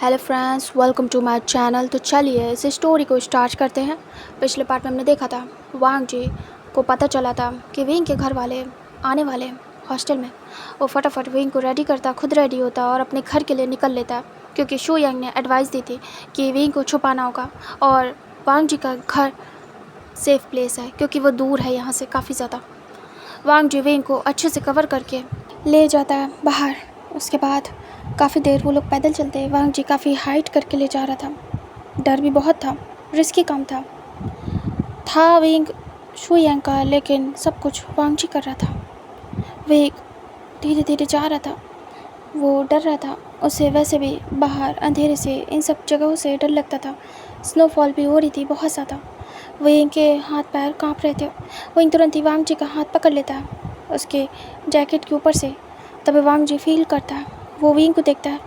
Hello friends, welcome to my channel. तो चलिए इस स्टोरी को स्टार्ट करते हैं। पिछले पार्ट में हमने देखा था वांग जी को पता चला था कि विंग के घर वाले आने वाले हॉस्टल में। वो फटाफट विंग को रेडी करता, खुद रेडी होता और अपने घर के लिए निकल लेता, क्योंकि शू यांग ने एडवाइस दी थी कि विंग को छुपाना होगा और वांग जी का घर सेफ़ प्लेस है क्योंकि वो दूर है यहाँ से काफ़ी ज़्यादा। वांग जी विंग को अच्छे से कवर करके ले जाता है बाहर। उसके बाद काफ़ी देर वो लोग पैदल चलते। वांग जी काफ़ी हाइट करके ले जा रहा था। डर भी बहुत था, रिस्की काम था विंग शू यांग का, लेकिन सब कुछ वांग जी कर रहा था। विंग धीरे धीरे जा रहा था, वो डर रहा था। उसे वैसे भी बाहर अंधेरे से इन सब जगहों से डर लगता था। स्नोफॉल भी हो रही थी बहुत ज़्यादा। विंग के हाथ पैर कांप रहे थे। विंग तुरंत ही वांग जी का हाथ पकड़ लेता है उसके जैकेट के ऊपर से। तभी वांग जी फील करता है, वो विंग को देखता है।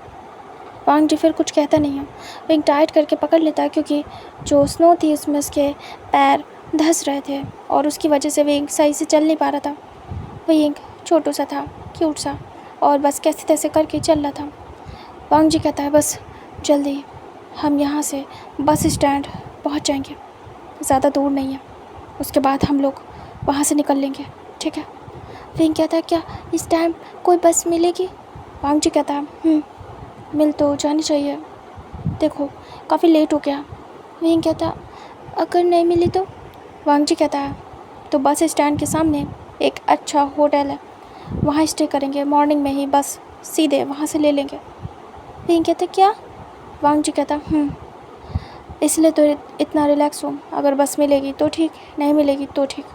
वांग जी फिर कुछ कहता नहीं है। विंग टाइट करके पकड़ लेता है क्योंकि जो स्नो थी उसमें उसके पैर धंस रहे थे और उसकी वजह से विंग सही से चल नहीं पा रहा था। विंग छोटू सा था, क्यूट सा, और बस कैसे तैसे करके चल रहा था। वांग जी कहता है, बस जल्दी हम यहाँ से बस स्टैंड पहुँच जाएंगे, ज़्यादा दूर नहीं है, उसके बाद हम लोग वहाँ से निकल लेंगे, ठीक है। विंग कहता है, क्या इस टाइम कोई बस मिलेगी? वांग जी कहता है, मिल तो जानी चाहिए, देखो काफ़ी लेट हो गया। विंग कहता है, अगर नहीं मिली तो? वांग जी कहता है, तो बस स्टैंड के सामने एक अच्छा होटल है, वहाँ स्टे करेंगे, मॉर्निंग में ही बस सीधे वहाँ से ले लेंगे। विंग कहता है, क्या? वांग जी कहता है, इसलिए तो इतना रिलैक्स हूँ, अगर बस मिलेगी तो ठीक, नहीं मिलेगी तो ठीक।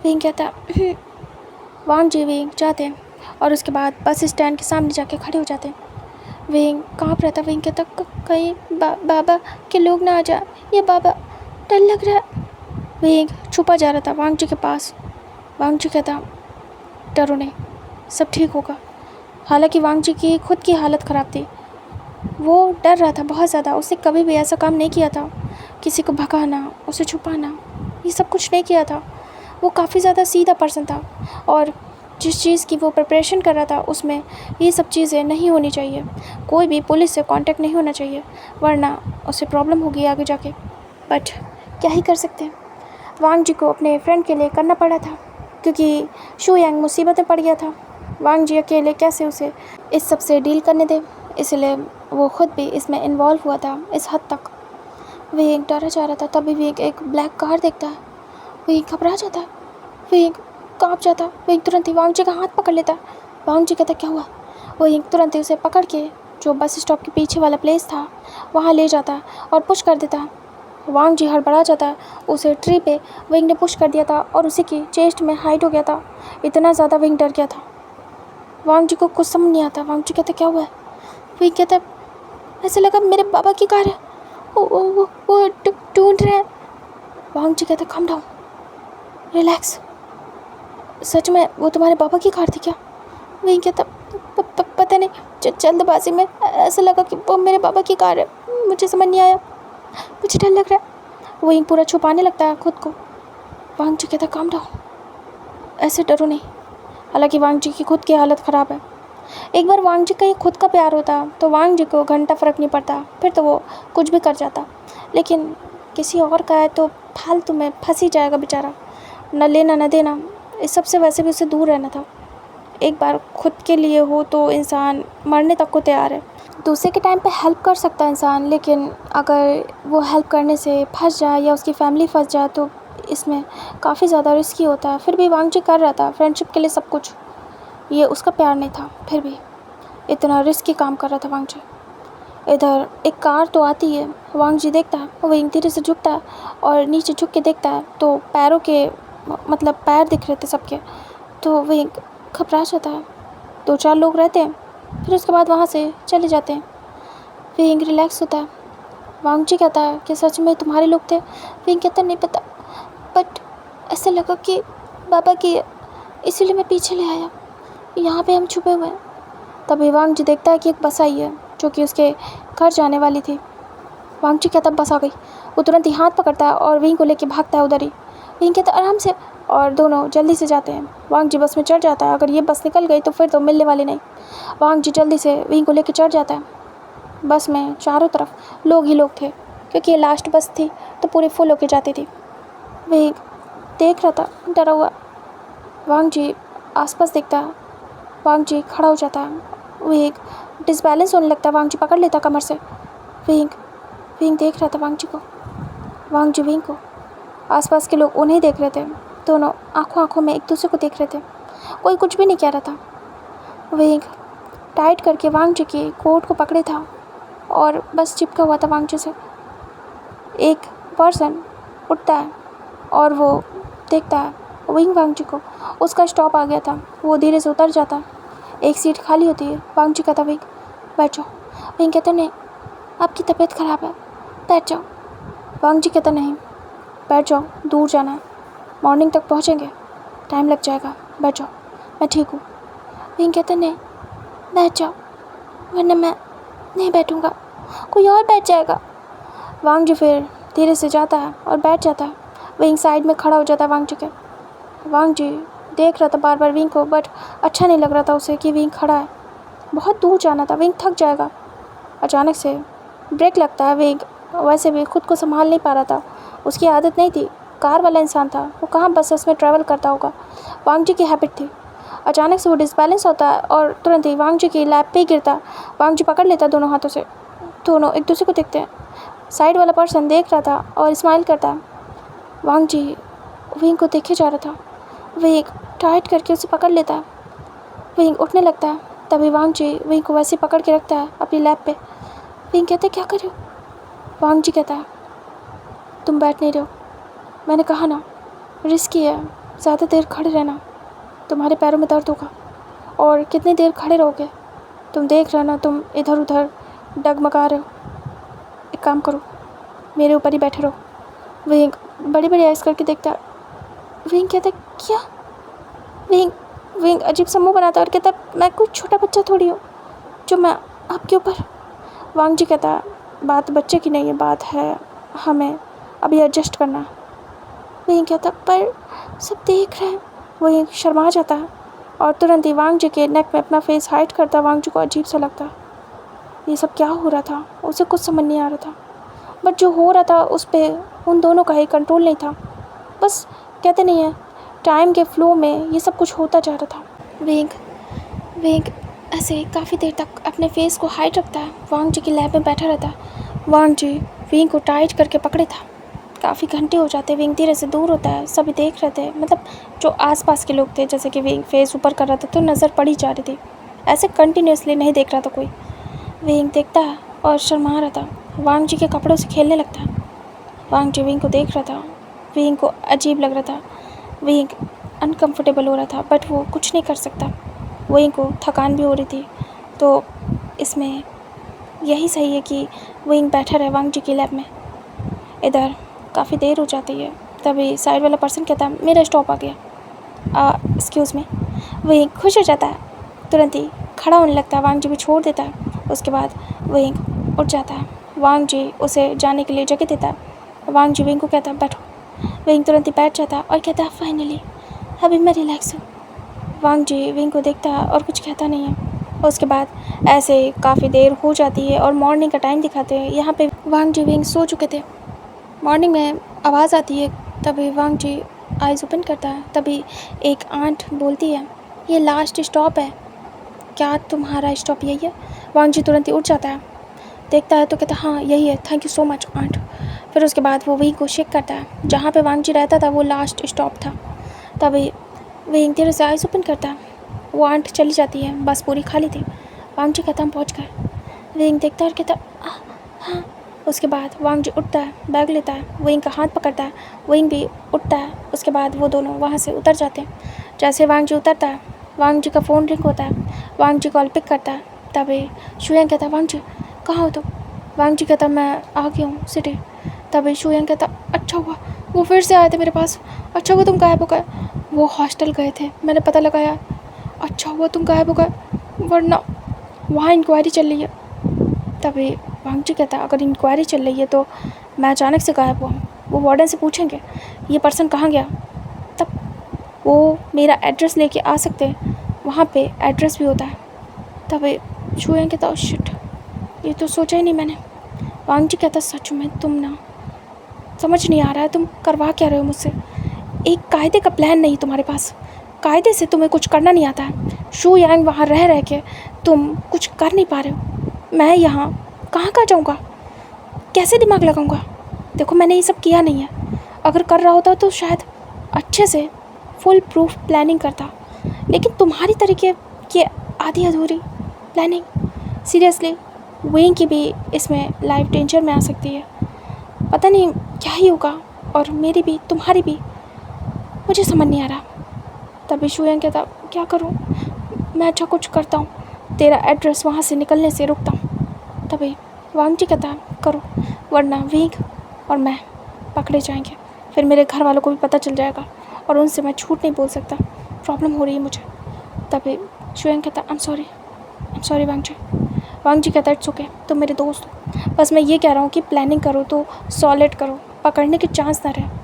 विंग कहता है, वांग जी विंग जाते हैं और उसके बाद बस स्टैंड के सामने जाके खड़े हो जाते हैं। विंग काँप रहा था। विंग कहता, कहीं बाबा के लोग ना आ जाए, ये बाबा, डर लग रहा है। विंग छुपा जा रहा था वांग जी के पास। वांग जी कहता, डरो नहीं, सब ठीक होगा। हालांकि वांग जी की खुद की हालत ख़राब थी, वो डर रहा था बहुत ज़्यादा। उसने कभी भी ऐसा काम नहीं किया था, किसी को भगाना, उसे छुपाना, ये सब कुछ नहीं किया था। वो काफ़ी ज़्यादा सीधा पर्सन था और जिस चीज़ की वो प्रिपरेशन कर रहा था उसमें ये सब चीज़ें नहीं होनी चाहिए। कोई भी पुलिस से कांटेक्ट नहीं होना चाहिए, वरना उसे प्रॉब्लम होगी आगे जाके। बट क्या ही कर सकते हैं, वांग जी को अपने फ्रेंड के लिए करना पड़ा था क्योंकि शू यांग मुसीबत में पड़ गया था। वांग जी अकेले कैसे उसे इस सब से डील करने दे, इसलिए वो खुद भी इसमें इन्वॉल्व हुआ था इस हद तक। विंग डरा जा रहा था। तभी विंग एक ब्लैक कार देखता है। विंग घबरा जाता है, विंग काँप जाता। विंग तुरंत ही वांग जी का हाथ पकड़ लेता। वांग जी कहता, क्या हुआ? विंग तुरंत ही उसे पकड़ के जो बस स्टॉप के पीछे वाला प्लेस था वहाँ ले जाता और पुश कर देता। वांग जी हड़बड़ा जाता। उसे ट्री पे विंग ने पुश कर दिया था और उसी की चेस्ट में हाइट हो गया था। इतना ज़्यादा विंग डर गया था। वांग जी को कुछ समझ नहीं आता। वांग जी कहता, क्या हुआ है? विंग कहता, ऐसे लगा मेरे बाबा की कार है, वो ढूंढ रहे हैं। वांग जी कहता, काम डाउन, रिलैक्स, सच में वो तुम्हारे पापा की कार थी क्या? विंग कहता, पता नहीं, जल्दबाजी में ऐसा लगा कि वो मेरे पापा की कार है, मुझे समझ नहीं आया, मुझे डर लग रहा है। विंग पूरा छुपाने लगता है खुद को। वांग जी कहता, काम डाउन, ऐसे डरो नहीं। हालांकि वांग जी की खुद की हालत ख़राब है। एक बार वांग जी का ही खुद का प्यार होता तो वांग जी को घंटा फ़र्क नहीं पड़ता, फिर तो वो कुछ भी कर जाता। लेकिन किसी और का है तो फालतू में फंस ही जाएगा बेचारा, न लेना न देना। इस सब से वैसे भी उसे दूर रहना था। एक बार खुद के लिए हो तो इंसान मरने तक को तैयार है। दूसरे के टाइम पे हेल्प कर सकता है इंसान, लेकिन अगर वो हेल्प करने से फंस जाए या उसकी फैमिली फंस जाए तो इसमें काफ़ी ज़्यादा रिस्की होता है। फिर भी वांग जी कर रहा था फ्रेंडशिप के लिए सब कुछ। ये उसका प्यार नहीं था, फिर भी इतना रिस्की काम कर रहा था वांग जी। इधर एक कार तो आती है, वांग जी देखता है, वो धीरे से झुकता है और नीचे झुक के देखता है तो पैरों के मतलब पैर दिख रहे थे सबके। तो वही घबरा जाता है। 2-4 लोग रहते हैं, फिर उसके बाद वहाँ से चले जाते हैं। विंग रिलैक्स होता है। वांग जी कहता है कि सच में तुम्हारे लोग थे? विंग कहता, नहीं पता, बट ऐसा लगा कि बाबा की, इसीलिए मैं पीछे ले आया, यहाँ पे हम छुपे हुए हैं। तभी वांग जी देखता है कि एक बस आई है जो कि उसके घर जाने वाली थी। वांग जी कहता, बस आ गई। वो तुरंत ही हाथ पकड़ता है और विंग को लेके भागता है उधर ही। विंग कहता, आराम से, और दोनों जल्दी से जाते हैं। वांग जी बस में चढ़ जाता है। अगर ये बस निकल गई तो फिर तो मिलने वाली नहीं। वांग जी जल्दी से विंग को लेके चढ़ जाता है। बस में चारों तरफ लोग ही लोग थे, क्योंकि ये लास्ट बस थी तो पूरी फुल होके जाती थी। विंग देख रहा था डरा हुआ। वांग जी आसपास देखता है। वांग जी खड़ा हो जाता है। विंग डिसबैलेंस होने लगता है। वांग जी पकड़ लेता कमर से। विंग देख रहा था वांग जी को, वांग जी विंग को। आसपास के लोग उन्हें देख रहे थे। दोनों आंखों में एक दूसरे को देख रहे थे। कोई कुछ भी नहीं कह रहा था। विंग टाइट करके वांग जी की कोट को पकड़े था और बस चिपका हुआ था वांग जी से। एक पर्सन उठता है और वो देखता है विंग वांग जी को। उसका स्टॉप आ गया था। वो धीरे से उतर जाता। एक सीट खाली होती है। वांग जी कहता, विंग बैठ जाओ। विंग कहता, नहीं, आपकी तबीयत ख़राब है, बैठ जाओ। वांग जी कहता, नहीं, बैठ जाओ, दूर जाना है, मॉर्निंग तक पहुँचेंगे, टाइम लग जाएगा, बैठ जाओ, मैं ठीक हूँ। विंग कहता, नहीं, बैठ जाओ, वरना मैं नहीं बैठूँगा, कोई और बैठ जाएगा। वांग जी फिर धीरे से जाता है और बैठ जाता है। विंग साइड में खड़ा हो जाता है वांग जी के। वांग जी देख रहा था बार बार विंग को, बट अच्छा नहीं लग रहा था उसे कि विंग खड़ा है। बहुत दूर जाना था, विंग थक जाएगा। अचानक से ब्रेक लगता है। विंग वैसे भी खुद को संभाल नहीं पा रहा था। उसकी आदत नहीं थी, कार वाला इंसान था, वो कहाँ बसेस में ट्रैवल करता होगा। वांग जी की हैबिट थी। अचानक से वो डिसबैलेंस होता है और तुरंत ही वांग जी की लैप पे ही गिरता है। वांग जी पकड़ लेता दोनों हाथों से। दोनों एक दूसरे को देखते हैं। साइड वाला पर्सन देख रहा था और स्माइल करता है। वांग जी विंग को देखे जा रहा था। विंग टाइट करके उसे पकड़ लेता है। विंग उठने लगता है। तभी वांग जी विंग को वैसे पकड़ के रखता है अपनी लैप पे। विंग कहते, क्या कर रहे हो? वांग जी कहता है, तुम बैठ नहीं रहे हो, मैंने कहा ना, रिस्की है, ज़्यादा देर खड़े रहना, तुम्हारे पैरों में दर्द होगा, और कितनी देर खड़े रहोगे? तुम देख रहे हो ना, तुम इधर उधर डगमगा रहे हो, एक काम करो, मेरे ऊपर ही बैठे रहो। विंग बड़ी बड़ी आइस करके देखता है। विंग कहता, क्या? विंग अजीब सा मुँह बनाता है और कहता, मैं कोई छोटा बच्चा थोड़ी हूँ जो मैं आपके ऊपर। वांग जी कहता, बात बच्चे की नहीं है, बात है हमें अभी एडजस्ट करना है। विंग कहता, पर सब देख रहे हैं। विंग शर्मा जाता है और तुरंत ही वांग जी के नेक में अपना फेस हाइड करता। वांग जी को अजीब सा लगता है, ये सब क्या हो रहा था, उसे कुछ समझ नहीं आ रहा था। बट जो हो रहा था उस पर उन दोनों का ही कंट्रोल नहीं था। बस कहते नहीं है, टाइम के फ्लो में ये सब कुछ होता जा रहा था। विंग ऐसे काफ़ी देर तक अपने फेस को हाइड रखता है। वांग जी की लैब में बैठा रहता है। वांग जी विंग को टाइट करके पकड़े था। काफ़ी घंटे हो जाते। विंग धीरे से दूर होता है। सभी देख रहे थे, मतलब जो आसपास के लोग थे, जैसे कि विंग फेस ऊपर कर रहा था तो नज़र पड़ी जा रही थी। ऐसे कंटिन्यूसली नहीं देख रहा था कोई। विंग देखता है और शर्मा रहा था। वांग जी के कपड़ों से खेलने लगता है। वांग जी विंग को देख रहा था। विंग को अजीब लग रहा था। विंग अनकंफर्टेबल हो रहा था, बट वो कुछ नहीं कर सकता। विंग को थकान भी हो रही थी, तो इसमें यही सही है कि विंग बैठा रहे वांग जी की लैब में। इधर काफ़ी देर हो जाती है। तभी साइड वाला पर्सन कहता है, मेरा स्टॉप आ गया, एक्सक्यूज़ मी। विंग खुश हो जाता है, तुरंत ही खड़ा होने लगता है। वांग जी भी छोड़ देता है। उसके बाद विंग उठ जाता है। वांग जी उसे जाने के लिए जगह देता है। वांग जी विंग को कहता है, बैठो। विंग तुरंत ही बैठ जाता है और कहता है, फाइनली अभी मैं रिलैक्स हूँ। वांग जी विंग को देखता है और कुछ कहता नहीं है। उसके बाद ऐसे काफ़ी देर हो जाती है और मॉर्निंग का टाइम दिखाते हैं। यहाँ पे वांग जी विंग सो चुके थे। मॉर्निंग में आवाज़ आती है। तभी वांग जी आइज़ ओपन करता है। तभी एक आंट बोलती है, ये लास्ट स्टॉप है, क्या तुम्हारा स्टॉप यही है? वांग जी तुरंत ही उठ जाता है। देखता है तो कहता है, हाँ यही है, thank you so much aunt. फिर उसके बाद वो विंग को शेक करता है। जहाँ पे वांग जी रहता था वो लास्ट स्टॉप था। तभी विंग धीरे से आइज़ ओपन करता है। वो आंट चली जाती है, बस पूरी खाली थी। वांग जी कहता, हम पहुँच गए। विंग देखता है और कहता, हाँ। उसके बाद वांग जी उठता है, बैग लेता है, विंग का हाथ पकड़ता है। विंग भी उठता है। उसके बाद वो दोनों वहाँ से उतर जाते हैं। जैसे वांग जी उतरता है, वांग जी का फ़ोन रिंग होता है। वांग जी कॉल पिक करता है। तभी शुयंग कहता, वांग जी कहाँ हो तुम? वांग जी कहता, मैं आ गया हूँ सिटी। तभी शुयंग कहता, अच्छा हुआ वो फिर से आए थे मेरे पास, अच्छा हुआ तुम गायब हो गए। वो हॉस्टल गए थे, मैंने पता लगाया, अच्छा हुआ तुम गायब हो गए, वरना वहाँ इंक्वायरी चल रही है। तभी वांग जी कहता, अगर इंक्वायरी चल रही है तो मैं अचानक से गायब हुआ, वो वार्डन से पूछेंगे ये पर्सन कहाँ गया, तब वो मेरा एड्रेस लेके आ सकते हैं, वहाँ पे एड्रेस भी होता है। तभी शुयंग कहता, शिट, ये तो सोचा ही नहीं मैंने। वांग जी कहता सच में तुम ना, समझ नहीं आ रहा है तुम करवा क्या रहे हो मुझसे। एक कायदे का प्लान नहीं तुम्हारे पास, कायदे से तुम्हें कुछ करना नहीं आता है। शू यांग वहाँ रह रह के तुम कुछ कर नहीं पा रहे हो। मैं यहाँ कहाँ जाऊँगा, कैसे दिमाग लगाऊँगा। देखो मैंने ये सब किया नहीं है, अगर कर रहा होता तो शायद अच्छे से फुल प्रूफ प्लानिंग करता, लेकिन तुम्हारी तरीके की आधी अधूरी प्लानिंग, सीरियसली वेइंग की भी इसमें लाइफ डेंजर में आ सकती है। पता नहीं क्या ही होगा, और मेरी भी तुम्हारी भी, मुझे समझ नहीं आ रहा। तभी शू यांग कहता क्या करूं, मैं अच्छा कुछ करता हूं, तेरा एड्रेस वहां से निकलने से रुकता हूं। तभी वांग जी कहता करो, वरना वेइंग और मैं पकड़े जाएंगे, फिर मेरे घर वालों को भी पता चल जाएगा और उनसे मैं झूठ नहीं बोल सकता, प्रॉब्लम हो रही है मुझे। तभी शू यांग कहता आई एम सॉरी वांग जी। वांग जी कहता इट्स ओके, तुम मेरे दोस्त हो, बस मैं ये कह रहा हूँ कि प्लानिंग करो तो सॉलिड करो, पकड़ने के चांस ना रहे।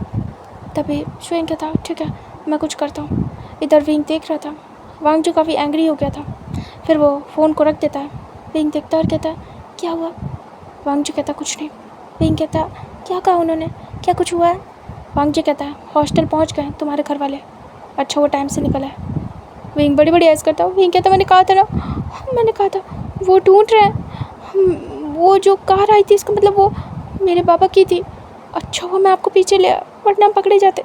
तभी शू यांग कहता ठीक है मैं कुछ करता हूँ। इधर विंग देख रहा था, वांग जी काफ़ी एंग्री हो गया था, फिर वो फ़ोन को रख देता है। विंग देखता और कहता है क्या हुआ। वांग जी कहता कुछ नहीं। विंग कहता क्या कहा उन्होंने, क्या कुछ हुआ है। वांग जी कहता है हॉस्टल पहुँच गए तुम्हारे घर वाले, अच्छा वो टाइम से निकला है। विंग बड़ी बड़ी ऐस करता हूँ। विंग कहता मैंने कहा था वो ढूंढ रहे हैं, वो जो कार आई थी इसका मतलब वो मेरे बाबा की थी। अच्छा हुआ मैं आपको पीछे ले आया, वरना हम पकड़े जाते,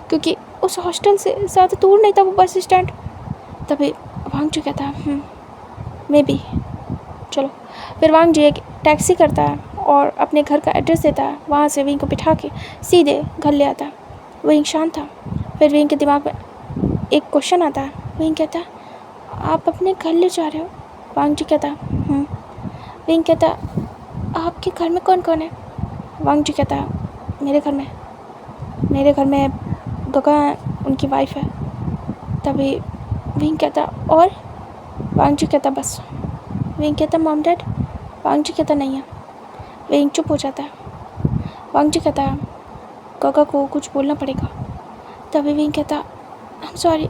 क्योंकि उस हॉस्टल से ज़्यादा दूर नहीं था वो बस स्टैंड। तभी वांग जी कहता है मे बी, चलो। फिर वांग जी एक टैक्सी करता है और अपने घर का एड्रेस देता है, वहाँ से विंग को बिठा के सीधे घर ले आता है। विंग शांत था। फिर विंग के दिमाग में एक क्वेश्चन आता है। विंग कहता है आप अपने घर ले जा रहे हो। वांग जी कहता विंग कहता आपके घर में कौन कौन है। वांग जी कहता मेरे घर में गगा है, उनकी वाइफ है। तभी विंग कहता और। वांग जी कहता बस। विंग कहता मॉम डैड। वांग जी कहता नहीं है। विंग चुप हो जाता है। वांग जी कहता गगा को कुछ बोलना पड़ेगा। तभी विंग कहता आई एम सॉरी,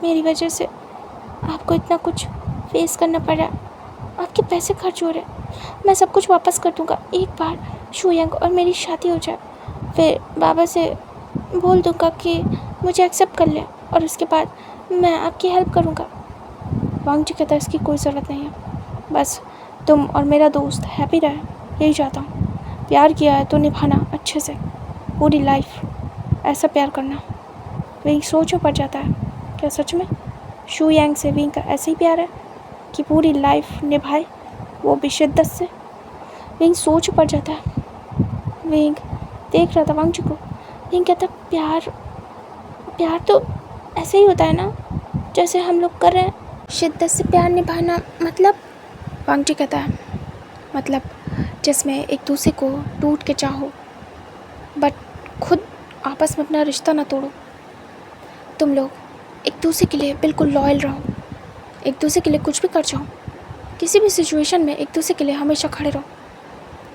मेरी वजह से आपको इतना कुछ फेस करना पड़ा, आपके पैसे खर्च हो रहे, मैं सब कुछ वापस कर दूंगा एक बार शू यांग और मेरी शादी हो जाए, फिर बाबा से बोल दूंगा कि मुझे एक्सेप्ट कर ले और उसके बाद मैं आपकी हेल्प करूंगा। वांग जी कहता इसकी कोई ज़रूरत नहीं है, बस तुम और मेरा दोस्त हैप्पी रहे, यही चाहता हूँ। प्यार किया है तो निभाना अच्छे से, पूरी लाइफ ऐसा प्यार करना। विंग सोच में पड़ जाता है, क्या सच में शू यांग से विंग का ऐसे ही प्यार है कि पूरी लाइफ निभाए, वो भी शिद्दत से। विंग सोच पड़ जाता है। विंग देख रहा था वांग जी को। विंग कहता प्यार तो ऐसे ही होता है ना जैसे हम लोग कर रहे हैं, शिद्दत से प्यार निभाना मतलब। वांग जी कहता है मतलब जिसमें एक दूसरे को टूट के चाहो बट खुद आपस में अपना रिश्ता ना तोड़ो। तुम लोग एक दूसरे के लिए बिल्कुल लॉयल रहो, एक दूसरे के लिए कुछ भी कर जाओ, किसी भी सिचुएशन में एक दूसरे के लिए हमेशा खड़े रहो।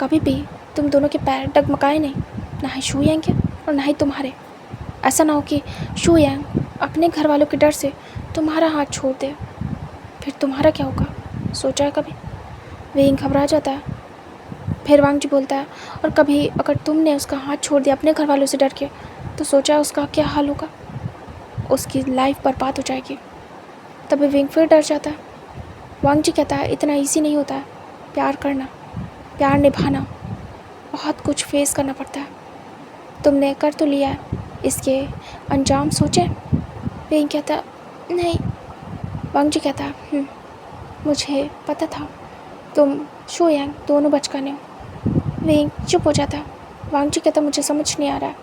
कभी भी तुम दोनों के पैर डगमगाए नहीं, ना ही शू यांग के और ना ही तुम्हारे। ऐसा ना हो कि शू यांग अपने घर वालों के डर से तुम्हारा हाथ छोड़ दे, फिर तुम्हारा क्या होगा, सोचा है कभी। विंग घबरा जाता है। फिर वांग जी बोलता है और कभी अगर तुमने उसका हाथ छोड़ दिया अपने घर वालों से डर के, तो सोचा है उसका क्या हाल होगा, उसकी लाइफ बर्बाद हो जाएगी। तभी विंग फिर डर जाता है। वांग जी कहता है इतना ईजी नहीं होता है प्यार करना, प्यार निभाना, बहुत कुछ फेस करना पड़ता है। तुमने कर तो लिया है, इसके अंजाम सोचे। विंग कहता नहीं। वांग जी कहता मुझे पता था तुम शू यांग दोनों बचकाने हो। विंग चुप हो जाता। वांग जी कहता मुझे समझ नहीं आ रहा है,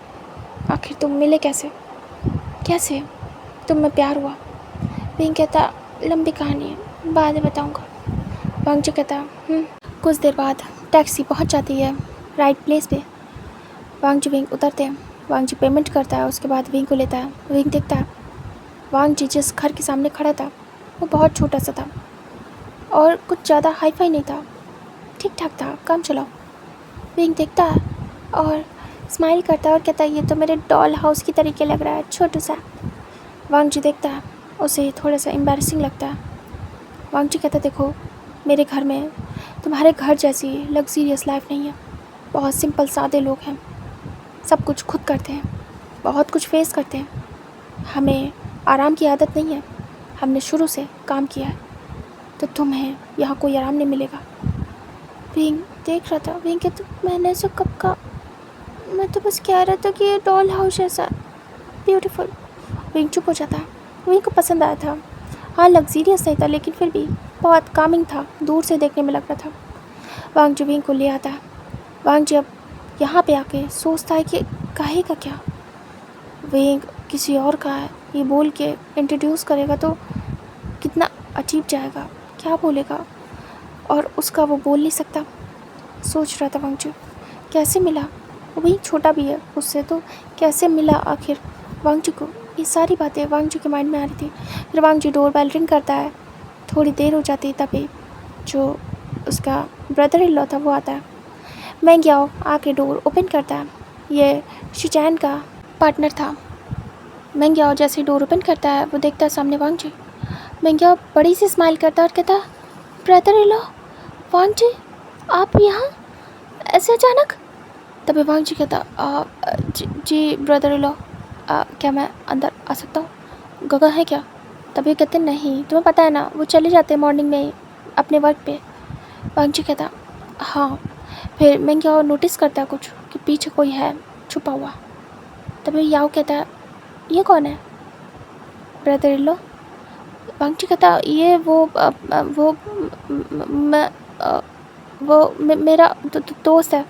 आखिर तुम मिले कैसे तुम में प्यार हुआ। विंग कहता लंबी कहानी है, बाद में बताऊंगा। वांग जी कहता कुछ देर बाद टैक्सी पहुंच जाती है राइट प्लेस पे। वांग जी विंग उतरते हैं। वांग जी पेमेंट करता है, उसके बाद विंग को लेता है। विंग देखता है वांग जी जिस घर के सामने खड़ा था वो बहुत छोटा सा था और कुछ ज़्यादा हाई फाई नहीं था, ठीक ठाक था, काम चलाओ। विंग देखता है और स्माइल करता है और कहता है ये तो मेरे डॉल हाउस की तरीके लग रहा है, छोटू सा। वांग जी देखता है, उसे थोड़ा सा एम्बैरेसिंग लगता है। वांग जी कहता देखो मेरे घर में तुम्हारे घर जैसी लग्जीरियस लाइफ नहीं है। बहुत सिंपल सादे लोग हैं, सब कुछ खुद करते हैं, बहुत कुछ फेस करते हैं। हमें आराम की आदत नहीं है, हमने शुरू से काम किया है, तो तुम्हें यहाँ कोई आराम नहीं मिलेगा। विंग देख रहा था। विंग कहता, मैंने ऐसा कब कहा? मैं तो बस कह रहा था कि ये डॉल हाउस जैसा ब्यूटीफुल। विंग चुप हो जाता है। विंग को पसंद आया था। हाँ, लग्जीरियस नहीं था, लेकिन फिर भी बहुत कामिंग था, दूर से देखने में लग रहा था। वांग जी विंग को ले आता है। वांग जी अब यहाँ पे आके सोचता है कि कहेगा क्या। विंग किसी और का है ये बोल के इंट्रोड्यूस करेगा तो कितना अजीब जाएगा, क्या बोलेगा, और उसका वो बोल नहीं सकता। सोच रहा था वांग जी कैसे मिला, वही छोटा भी है उससे, तो कैसे मिला आखिर वांग जी को। ये सारी बातें वांग जी के माइंड में आ रही थी। फिर वांग जी डोर बेल रिंग करता है। थोड़ी देर हो जाती है, तभी जो उसका ब्रदर इन लॉ था वो आता है। मैंग याओ आके डोर ओपन करता है। ये शिचैन का पार्टनर था। मैंग याओ जैसे डोर ओपन करता है वो देखता है सामने वांग जी। मैंग याओ बड़ी सी स्माइल करता है और कहता, ब्रदर इन लॉ, वांग जी आप यहाँ ऐसे अचानक? तभी वांग जी कहता, जी ब्रदर इन लॉ, क्या मैं अंदर आ सकता हूँ? गगा है क्या? तभी कहते, नहीं, तुम्हें पता है ना वो चले जाते हैं मॉर्निंग में अपने वर्क पे। वांग जी कहता, हाँ। फिर मैंग याओ नोटिस करता है कुछ कि पीछे कोई है छुपा हुआ। तभी याओ कहता है, ये कौन है ब्रदर इन लॉ? वांग जी कहता, ये मेरा दोस्त है।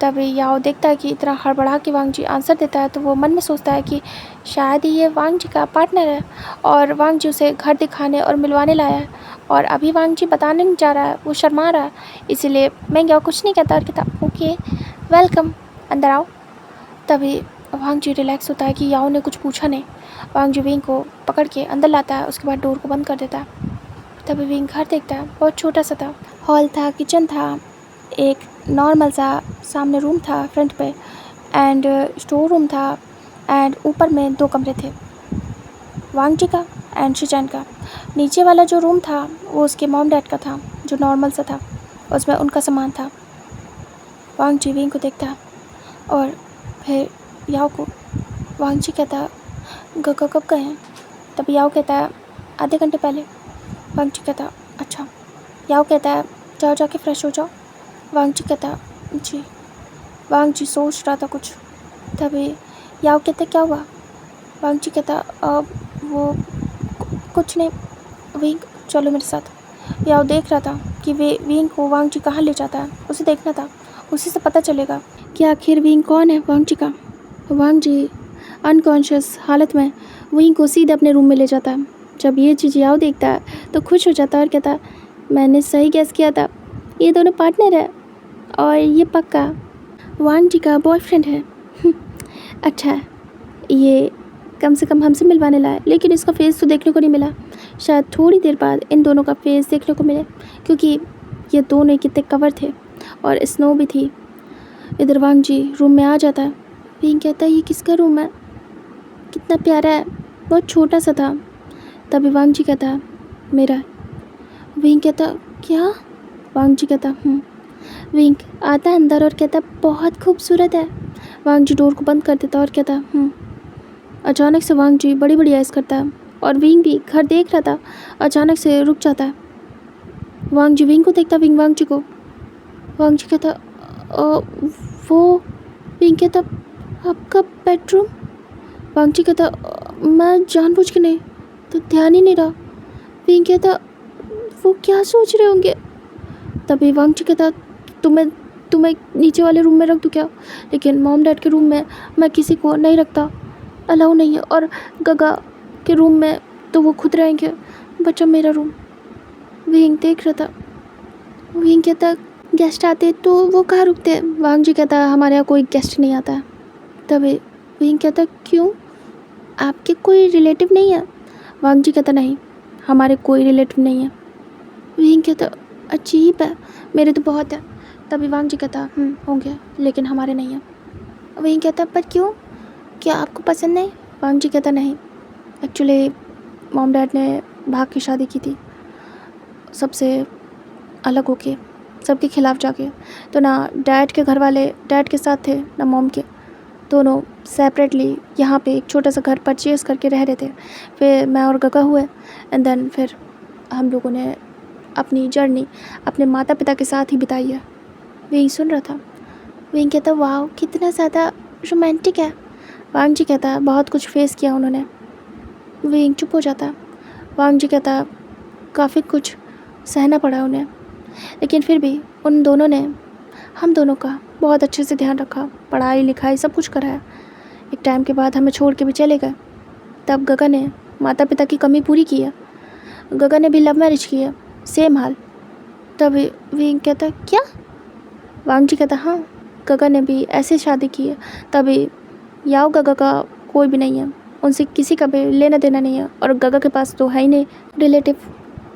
तभी याओ देखता है कि इतना हड़बड़ा के वांग जी आंसर देता है, तो वो मन में सोचता है कि शायद ही ये वांग जी का पार्टनर है और वांग जी उसे घर दिखाने और मिलवाने लाया है, और अभी वांग जी बताने नहीं जा रहा है, वो शर्मा रहा है। इसीलिए मैंग याओ कुछ नहीं कहता और कहता, ओके वेलकम, अंदर आओ। तभी वांग जी रिलैक्स होता है कि याओ ने कुछ पूछा नहीं। वांग जी विंग को पकड़ के अंदर लाता है, उसके बाद डोर को बंद कर देता है। तभी विंग घर देखता है, बहुत छोटा सा था। हॉल था, किचन था, एक नॉर्मल सा सामने रूम था फ्रंट पे, एंड स्टोर रूम था, एंड ऊपर में 2 कमरे थे, वांग जी का एंड शिचैन का। नीचे वाला जो रूम था वो उसके मॉम डैड का था, जो नॉर्मल सा था, उसमें उनका सामान था। वांग जी विंग को देखता और फिर याओ को। वांग जी कहता, गगा कब गए हैं? तभी याओ कहता है, आधे घंटे पहले। वांग जी कहता, अच्छा। याओ कहता है, जाओ जाके फ्रेश हो जाओ। वांग जी कहता, जी। वांग जी सोच रहा था कुछ। तभी याओ कहता, क्या हुआ? वांग जी कहता, वो कुछ नहीं। विंग चलो मेरे साथ। याओ देख रहा था कि विंग को वांग जी कहाँ ले जाता है, उसे देखना था, उसी से पता चलेगा कि आखिर विंग कौन है वांग जी का। वांग जी अनकॉन्शियस हालत में विंग को सीधे अपने रूम में ले जाता है। जब ये चीज़ याओ देखता है तो खुश हो जाता है और कहता, मैंने सही गैस किया था, ये दोनों पार्टनर है और ये पक्का वांग जी का बॉयफ्रेंड है। अच्छा है, ये कम से कम हमसे मिलवाने लाया, लेकिन इसका फेस तो देखने को नहीं मिला। शायद थोड़ी देर बाद इन दोनों का फेस देखने को मिले, क्योंकि ये दोनों कितने कवर थे और स्नो भी थी। इधर वांग जी रूम में आ जाता है। विंग कहता है, ये किसका रूम है? कितना प्यारा है, बहुत छोटा सा था। तभी वांग जी कहता है, मेरा। विंग कहता, क्या? वांग जी कहता, विंग आता है अंदर और कहता, बहुत खूबसूरत है। वांग जी डोर को बंद कर देता और कहता, अचानक से वांग जी बड़ी बड़ी आइज़ करता है और विंग भी घर देख रहा था, अचानक से रुक जाता है। वांग जी विंग को देखता, विंग वांग जी को। वांग जी कहता, वो। विंग कहता, आपका बेडरूम? वांग जी कहता, मैं जानबूझ के नहीं, तो ध्यान ही नहीं रहा। विंग कहता, वो क्या सोच रहे होंगे? तभी वांग जी कहता, तुम्हें नीचे वाले रूम में रख दूँ क्या? लेकिन मॉम डैड के रूम में मैं किसी को नहीं रखता, अलाउ नहीं है, और गगा के रूम में तो वो खुद रहेंगे, बच्चा मेरा रूम। विंग देख रहा था। विंग कहता, गेस्ट आते तो वो कहाँ रुकते? वांग जी कहता, हमारे यहाँ कोई गेस्ट नहीं आता है। तभी विंग कहता, क्यों, आपके कोई रिलेटिव नहीं है? वांग जी कहता, नहीं, हमारे कोई रिलेटिव नहीं है। विंग कहता, अजीब है, मेरे तो बहुत है। तभी वांग जी कहता, होंगे, लेकिन हमारे नहीं है। विंग कहता, पर क्यों, क्या आपको पसंद नहीं? वांग जी कहता, नहीं, एक्चुअली मॉम डैड ने भाग के शादी की थी, सबसे अलग होके, सबके खिलाफ जाके। तो ना डैड के घर वाले डैड के साथ थे, ना मॉम के। दोनों सेपरेटली यहाँ पे एक छोटा सा घर परचेज़ करके रह रहे थे। फिर मैं और गगा हुए, एंड देन फिर हम लोगों ने अपनी जर्नी अपने माता पिता के साथ ही बिताई है। वही सुन रहा था। वही कहता वाह कितना ज़्यादा रोमांटिक है। वांग जी कहता बहुत कुछ फेस किया उन्होंने। वही चुप हो जाता। वांग जी कहता काफ़ी कुछ सहना पड़ा उन्हें, लेकिन फिर भी उन दोनों ने हम दोनों का बहुत अच्छे से ध्यान रखा, पढ़ाई लिखाई सब कुछ कराया। एक टाइम के बाद हमें छोड़ के भी चले गए। तब गगा ने माता पिता की कमी पूरी की है। गगा ने भी लव मैरिज की है, सेम हाल। तब वे कहता क्या? वांग जी कहता हाँ, गगा ने भी ऐसे शादी की है। तभी याओ गगा का कोई भी नहीं है, उनसे किसी का भी लेना देना नहीं है, और गगा के पास तो है ही नहीं रिलेटिव,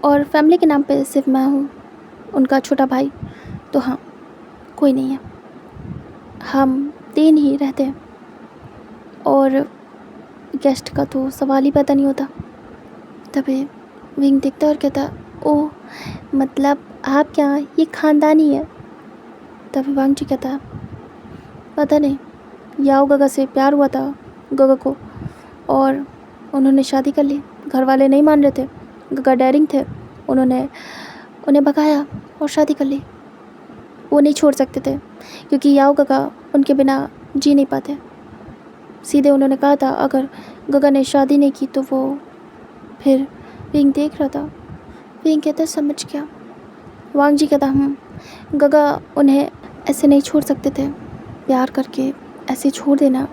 और फैमिली के नाम पे सिर्फ मैं हूँ उनका छोटा भाई। तो हाँ, कोई नहीं है, हम 3 ही रहते हैं, और गेस्ट का तो सवाल ही पैदा नहीं होता। तभी विंग देखता और कहता ओह मतलब आप क्या ये ख़ानदानी है? तभी वांग जी कहता पता नहीं, याओ गगा से प्यार हुआ था गगा को, और उन्होंने शादी कर ली। घर वाले नहीं मान रहे थे, गगा डेयरिंग थे, उन्होंने उन्हें भगाया और शादी कर ली। वो नहीं छोड़ सकते थे क्योंकि याओ गगा उनके बिना जी नहीं पाते। सीधे उन्होंने कहा था अगर गगा ने शादी नहीं की तो वो। फिर विंग देख रहा था। विंग कहता समझ गया। वांग जी कहता गगा उन्हें ऐसे नहीं छोड़ सकते थे, प्यार करके ऐसे छोड़ देना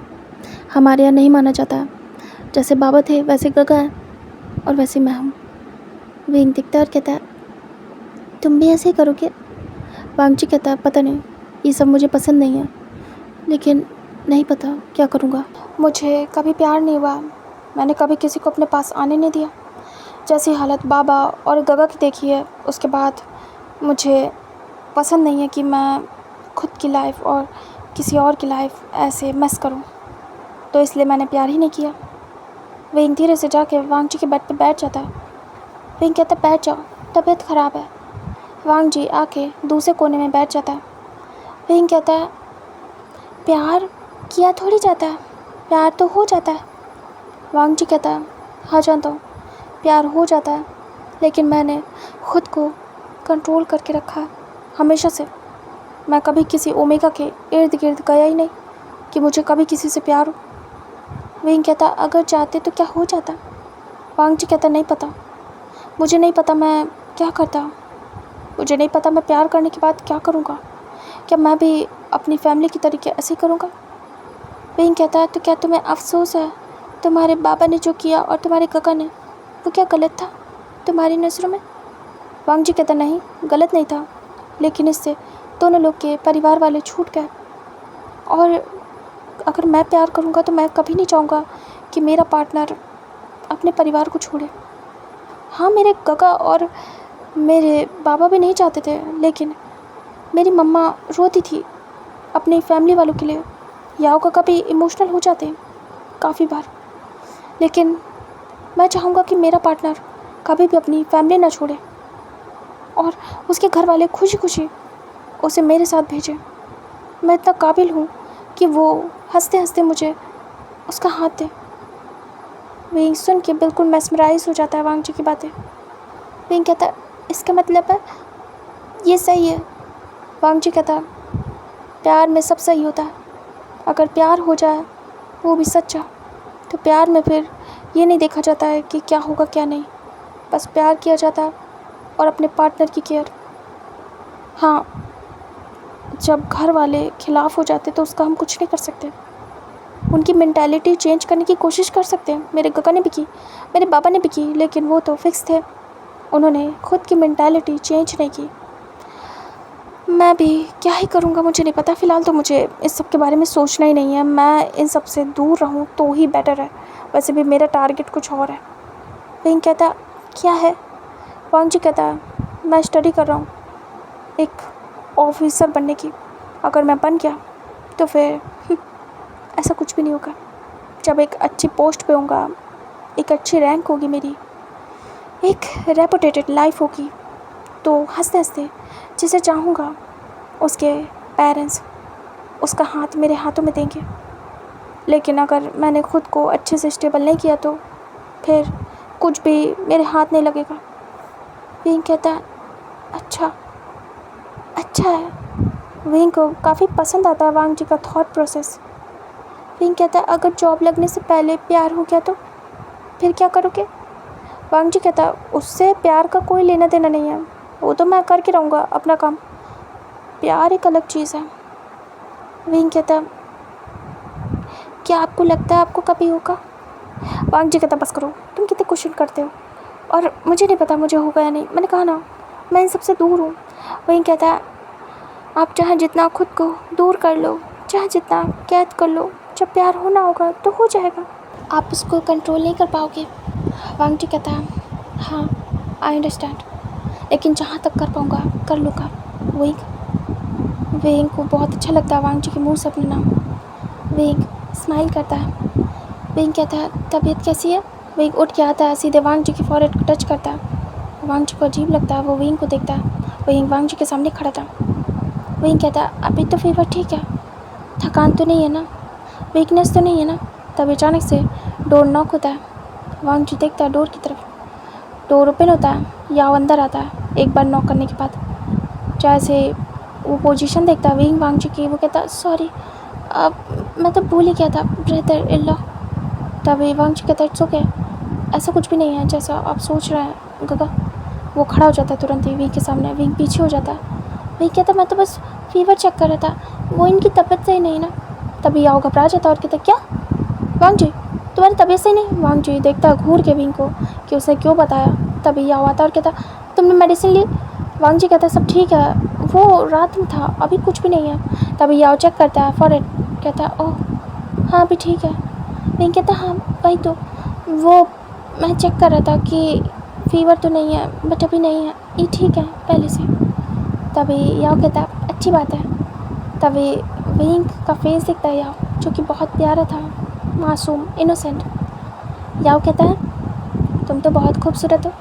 हमारे यहाँ नहीं माना जाता। जैसे बाबा थे वैसे गगा है, और वैसे मैं हूँ। विंग दिखता और कहता तुम भी ऐसे ही करोगे? वांग जी कहता पता नहीं, ये सब मुझे पसंद नहीं है, लेकिन नहीं पता क्या करूँगा। मुझे कभी प्यार नहीं हुआ, मैंने कभी किसी को अपने पास आने नहीं दिया। जैसी हालत बाबा और गगा की देखी है, उसके बाद मुझे पसंद नहीं है कि मैं खुद की लाइफ और किसी और की लाइफ ऐसे मिस करूं, तो इसलिए मैंने प्यार ही नहीं किया। विंग धीरे से जाके वांग जी के बेड पे बैठ जाता है। विंग कहता बैठ जाओ, तबीयत ख़राब है। वांग जी आके दूसरे कोने में बैठ जाता है। विंग कहता है प्यार किया थोड़ी जाता है, प्यार तो हो जाता है। वांग जी कहता है हाँ जानता हूँ, प्यार हो जाता है, लेकिन मैंने खुद को कंट्रोल करके रखा है हमेशा से। मैं कभी किसी ओमेगा के इर्द गिर्द गया ही नहीं कि मुझे कभी किसी से प्यार हो। विंग कहता अगर चाहते तो क्या हो जाता? वांग जी कहता नहीं पता, मुझे नहीं पता मैं क्या करता, मुझे नहीं पता मैं प्यार करने के बाद क्या करूँगा। क्या मैं भी अपनी फैमिली की तरीके ऐसे ही करूँगा? विंग कहता है तो क्या तुम्हें अफसोस है तुम्हारे बाबा ने जो किया और तुम्हारे काका ने, वो क्या गलत था तुम्हारी नज़रों में? वांग जी कहता नहीं, गलत नहीं था, लेकिन इससे दोनों लोग के परिवार वाले छूट गए, और अगर मैं प्यार करूँगा तो मैं कभी नहीं चाहूँगा कि मेरा पार्टनर अपने परिवार को छोड़े। हाँ, मेरे काका और मेरे बाबा भी नहीं चाहते थे, लेकिन मेरी मम्मा रोती थी अपनी फैमिली वालों के लिए। याओ काका भी इमोशनल हो जाते हैं काफ़ी बार, लेकिन मैं चाहूँगा कि मेरा पार्टनर कभी भी अपनी फैमिली ना छोड़े, और उसके घर वाले खुशी खुशी उसे मेरे साथ भेजें। मैं इतना काबिल हूँ कि वो हंसते हंसते मुझे उसका हाथ दे। विंग सुन के बिल्कुल मैस्मराइज हो जाता है वांग जी की बातें। विंग कहता है इसका मतलब है ये सही है? वांग जी कहता है प्यार में सब सही होता है, अगर प्यार हो जाए वो भी सच्चा, तो प्यार में फिर ये नहीं देखा जाता है कि क्या होगा क्या नहीं, बस प्यार किया जाता है और अपने पार्टनर की केयर। हाँ, जब घर वाले खिलाफ़ हो जाते तो उसका हम कुछ नहीं कर सकते, उनकी मेंटालिटी चेंज करने की कोशिश कर सकते हैं। मेरे काका ने भी की, मेरे बाबा ने भी की, लेकिन वो तो फिक्स थे, उन्होंने खुद की मेंटालिटी चेंज नहीं की। मैं भी क्या ही करूँगा मुझे नहीं पता। फ़िलहाल तो मुझे इस सब के बारे में सोचना ही नहीं है, मैं इन सब से दूर रहूँ तो ही बेटर है। वैसे भी मेरा टारगेट कुछ और है। विंग कहता क्या है? वांग जी कहता है मैं स्टडी कर रहा हूँ एक ऑफिसर बनने की, अगर मैं बन गया तो फिर ऐसा कुछ भी नहीं होगा। जब एक अच्छी पोस्ट पे होऊंगा, एक अच्छी रैंक होगी मेरी, एक रेपुटेटेड लाइफ होगी, तो हंसते हंसते जिसे चाहूँगा उसके पेरेंट्स उसका हाथ मेरे हाथों में देंगे, लेकिन अगर मैंने खुद को अच्छे से स्टेबल नहीं किया तो फिर कुछ भी मेरे हाथ नहीं लगेगा। विंग कहता है अच्छा अच्छा है। विंग को काफ़ी पसंद आता है वांग जी का थॉट प्रोसेस। विंग कहता है अगर जॉब लगने से पहले प्यार हो गया तो फिर क्या करोगे? वांग जी कहता है उससे प्यार का कोई लेना देना नहीं है, वो तो मैं करके रहूँगा अपना काम, प्यार एक अलग चीज़ है। विंग कहता है क्या आपको लगता है आपको कभी होगा? वांग जी कहता बस करो, तुम कितने क्वेश्चन करते हो और मुझे नहीं पता मुझे होगा या नहीं, मैंने कहा ना मैं इन सबसे दूर हूँ। विंग कहता है आप चाहे जितना खुद को दूर कर लो, चाहे जितना कैद कर लो, जब प्यार होना होगा तो हो जाएगा, आप उसको कंट्रोल नहीं कर पाओगे। वांग जी कहता है हाँ आई अंडरस्टैंड, लेकिन जहाँ तक कर पाऊँगा कर लूँगा। विंग को बहुत अच्छा लगता है वांग जी के मुँह से अपना नाम। विंग स्माइल करता है। विंग कहता है तबीयत कैसी है? विंग उठ के आता है, सीधे वांग जी की फॉरहेड को टच करता है। वांग जी को अजीब लगता है, वो विंग को देखता है। विंग वांग जी के सामने खड़ा था। विंग कहता है अभी तो फीवर ठीक है, थकान तो नहीं है ना, वीकनेस तो नहीं है ना। तभी अचानक से डोर नॉक होता है। वांग जी देखता है डोर की तरफ, डोर ओपन होता है या अंदर आता है एक बार नॉक करने के बाद। जैसे वो पोजीशन देखता है विंग वांग जी की, वो कहता है सॉरी अब मैं तो भूल ही गया था ब्रदर इन लॉ। तभी वांग जी कहता है इट्स ओके, ऐसा कुछ भी नहीं है जैसा आप सोच रहे हैं गगा। वो खड़ा हो जाता है तुरंत ही विंग के सामने, विंग पीछे हो जाता है। विंग कहता मैं तो बस फीवर चेक कर रहा था, वो इनकी तबीयत सही नहीं ना। तभी याओ घबरा जाता है और कहता क्या वांग जी तुम्हारी तबीयत सही नहीं? वांग जी देखता है घूर के विंग को कि उसने क्यों बताया। तभी याओ आता है और कहता तुमने मेडिसिन ली? वांग जी कहता सब ठीक है, वो रात में था, अभी कुछ भी नहीं है। तभी याओ चेक करता है फॉरहेड, कहता है ओह हाँ अभी ठीक है। विंग कहता हाँ वही तो, वो मैं चेक कर रहा था कि फीवर तो नहीं है, बट अभी नहीं है, ये ठीक है पहले से। तभी याओ कहता अच्छी बात है। तभी विंग का फेस दिखता है याओ, जो कि बहुत प्यारा था, मासूम इनोसेंट। याओ कहता है तुम तो बहुत खूबसूरत हो।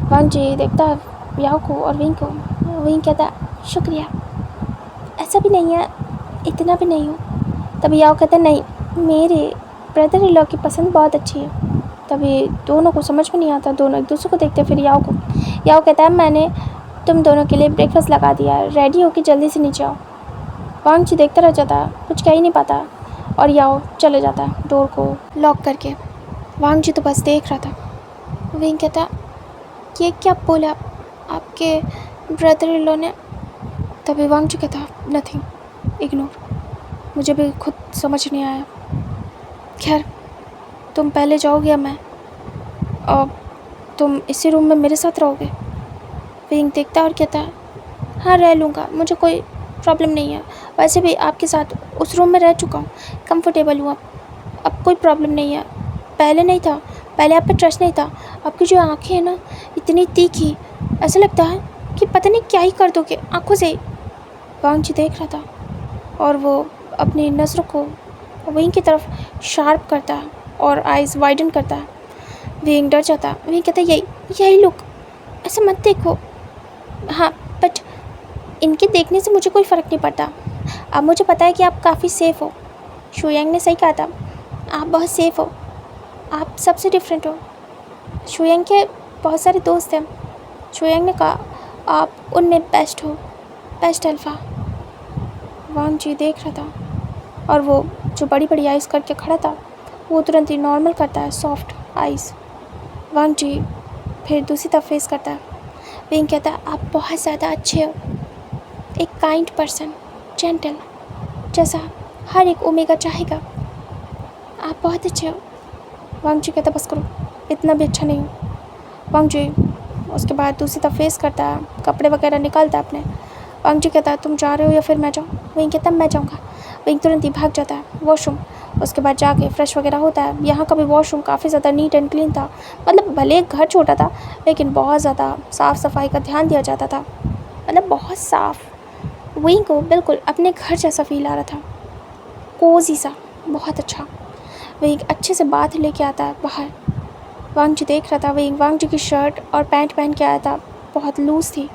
वांग जी देखता है याओ को और विंग को। विंग कहता है शुक्रिया, ऐसा भी नहीं है, इतना भी नहीं हो। तभी याओ कहता है नहीं, मेरे ब्रदर इन लॉ की पसंद बहुत अच्छी है। तभी दोनों को समझ में नहीं आता, दोनों एक दूसरे को देखते हैं। फिर याओ को, याओ कहता है मैंने तुम दोनों के लिए ब्रेकफास्ट लगा दिया है, रेडी हो कि जल्दी से नीचे आओ। वांग जी देखता रह जाता है, कुछ कह ही नहीं पाता और याओ चले जाता है डोर को लॉक करके। वांग जी तो बस देख रहा था। विंग कहता ये क्या बोला आपके ब्रदर इन लॉ ने? तभी वांग जी कहता नथिंग, इग्नोर, मुझे भी खुद समझ नहीं आया। खैर तुम पहले जाओगे या मैं, और तुम इसी रूम में मेरे साथ रहोगे? विंग देखता और कहता है हाँ रह लूँगा, मुझे कोई प्रॉब्लम नहीं है, वैसे भी आपके साथ उस रूम में रह चुका हूँ, कंफर्टेबल हूँ अब कोई प्रॉब्लम नहीं है। पहले नहीं था, पहले आप पे ट्रस्ट नहीं था। आपकी जो आँखें हैं ना इतनी तीखी, ऐसा लगता है कि पता नहीं क्या ही कर दोगे आँखों से। वांग जी देख रहा था और वो अपनी नज़रों को विंग की तरफ शार्प करता है और आइज़ वाइडन करता है। विंग डर जाता है। विंग कहता है यही लुक, ऐसा मत देखो। हाँ बट इनके देखने से मुझे कोई फ़र्क नहीं पड़ता। अब मुझे पता है कि आप काफ़ी सेफ़ हो। शुयांग ने सही कहा था, आप बहुत सेफ़ हो, आप सबसे डिफरेंट हो। शुयांग के बहुत सारे दोस्त हैं। शुयांग ने कहा आप उनमें बेस्ट हो, बेस्ट अल्फ़ा। वांग जी देख रहा था और वो जो बड़ी बड़ी आइज़ करके खड़ा था वो तुरंत ही नॉर्मल करता है, सॉफ्ट आइज़। वांग जी फिर दूसरी तरफ फेस करता है। विंग कहता है आप बहुत ज़्यादा अच्छे हो, एक काइंड पर्सन, जेंटल, जैसा हर एक ओमेगा चाहेगा। आप बहुत अच्छे हो। वांग जी कहता बस करो, इतना भी अच्छा नहीं हो। वांग जी उसके बाद दूसरी तरफ फेस करता है, कपड़े वगैरह निकालता है अपने। वांग जी कहता है तुम जा रहे हो या फिर मैं जाऊँ? विंग कहता मैं जाऊँगा। विंग तुरंत ही भाग जाता है वॉशरूम। उसके बाद जाके फ्रेश वगैरह होता है। यहाँ का भी वॉशरूम काफ़ी ज़्यादा नीट एंड क्लीन था, मतलब भले एक घर छोटा था लेकिन बहुत ज़्यादा साफ़ सफाई का ध्यान दिया जाता था, मतलब बहुत साफ़। विंग को बिल्कुल अपने घर जैसा फील आ रहा था, कोजी सा, बहुत अच्छा। विंग अच्छे से बाथ लेके आता है बाहर। वांग जी देख रहा था। विंग वांग जी की शर्ट और पैंट पहन के आया था, बहुत लूज़ थी।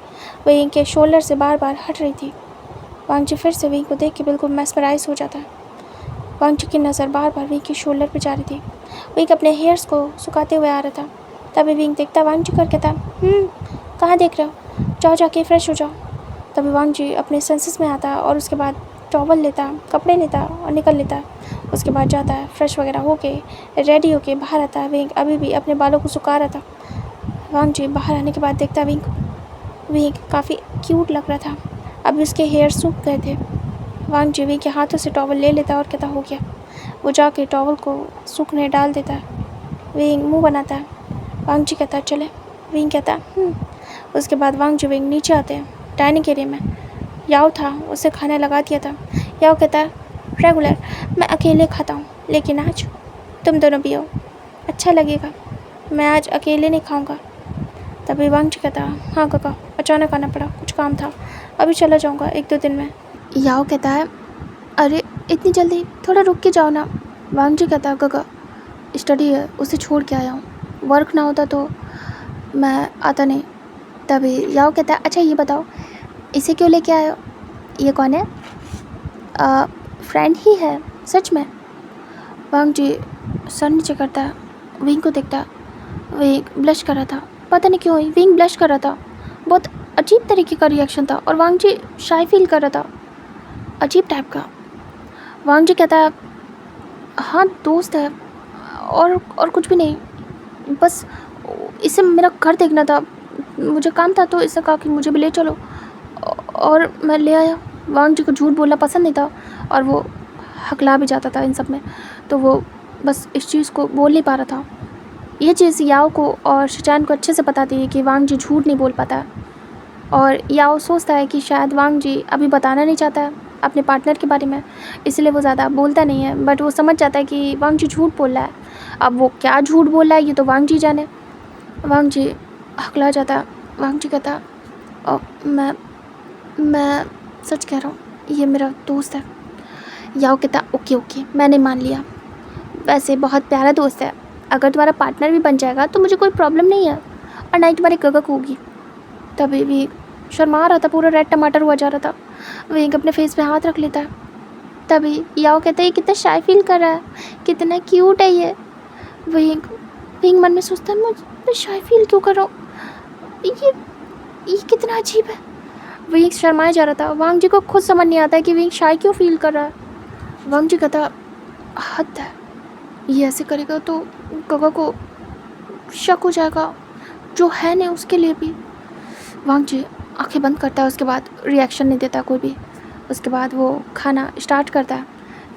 विंग के शोल्डर से बार बार हट रही थी। वांग जी फिर से विंग को देख के बिल्कुल मेस्मराइज हो जाता है। वांग जी की नज़र बार बार विंग के शोल्डर पर जा रही थी। विंग अपने हेयर्स को सुखाते हुए आ रहा था। तभी विंग देखता वांग जी कर कहता, कहाँ देख रहे हो, जाओ जाके फ्रेश हो जाओ। तभी वांग जी अपने सेंसेस में आता और उसके बाद टॉवल लेता, कपड़े लेता और निकल लेता। उसके बाद जाता है, फ्रेश वगैरह होके रेडी होके बाहर आता है। विंग अभी भी अपने बालों को सुखा रहा था। वांग जी बाहर आने के बाद देखता विंग काफ़ी क्यूट लग रहा था। अभी उसके हेयर सूख गए थे। वांग जी विंग के हाथों से टॉवल ले लेता और कहता, हो गया। वो जाके टॉवल को सूखने डाल देता है। विंग मुँह बनाता है। वांग जी कहता, चले। विंग कहता, उसके बाद वांग जी विंग नीचे आते हैं। डाइनिंग एरिया में याओ था, उसे खाना लगा दिया था। याओ कहता है, रेगुलर मैं अकेले खाता हूँ, लेकिन आज तुम दोनों भी हो, अच्छा लगेगा। मैं आज अकेले नहीं खाऊंगा। तभी वांग जी कहता, हाँ काका, अचानक आना पड़ा, कुछ काम था, अभी चला जाऊंगा 1-2 दिन में। याओ कहता है, अरे इतनी जल्दी, थोड़ा रुक के जाओ ना। वांग जी कहता, काका स्टडी है, उसे छोड़ के आया हूँ, वर्क ना होता तो मैं आता नहीं। तभी याओ कहता है, अच्छा ये बताओ, इसे क्यों लेके आए हो? ये कौन है? फ्रेंड ही है, सच में। वांग जी सर नीचे करता है, विंग को देखता। विंग ब्लश कर रहा था, पता नहीं क्यों विंग ब्लश कर रहा था। बहुत अजीब तरीके का रिएक्शन था और वांग जी शाय फील कर रहा था, अजीब टाइप का। वांग जी कहता है, हाँ दोस्त है और कुछ भी नहीं, बस इसे मेरा घर देखना था, मुझे काम था तो इसने कहा कि मुझे भी ले चलो और मैं ले आया। वांग जी को झूठ बोलना पसंद नहीं था और वो हकला भी जाता था इन सब में, तो वो बस इस चीज़ को बोल नहीं पा रहा था। ये चीज़ याओ को और शिचान को अच्छे से पता थी कि वांग जी झूठ नहीं बोल पाता है और याओ सोचता है कि शायद वांग जी अभी बताना नहीं चाहता है अपने पार्टनर के बारे में, इसलिए वो ज़्यादा बोलता नहीं है। बट वो समझ जाता है कि वांग जी झूठ बोल रहा है। अब वो क्या झूठ बोल रहा है ये तो वांग जी जाने। वांग जी हकला जाता। वांग जी कहता, मैं सच कह रहा हूँ, ये मेरा दोस्त है। याओ कहता, ओके मैंने मान लिया, वैसे बहुत प्यारा दोस्त है, अगर तुम्हारा पार्टनर भी बन जाएगा तो मुझे कोई प्रॉब्लम नहीं है और ना ही तुम्हारी गगक होगी। तभी भी शर्मा रहा था, पूरा रेड टमाटर हुआ जा रहा था। विंग अपने फेस पे हाथ रख लेता है। तभी याओ कहता है, ये कितना शाय फील कर रहा है, कितना क्यूट है ये। विंग मन में सोचता है, मैं शाय फील क्यों कर रहा हूँ, ये कितना अजीब है। विंग शर्माया जा रहा था। वांग जी को खुद समझ नहीं आता है कि विंग शाय क्यों फील कर रहा है। वांग जी कहता, हद है, ये ऐसे करेगा तो गगा को शक हो जाएगा, जो है नहीं उसके लिए भी। वांग जी आंखें बंद करता है, उसके बाद रिएक्शन नहीं देता कोई भी। उसके बाद वो खाना स्टार्ट करता है।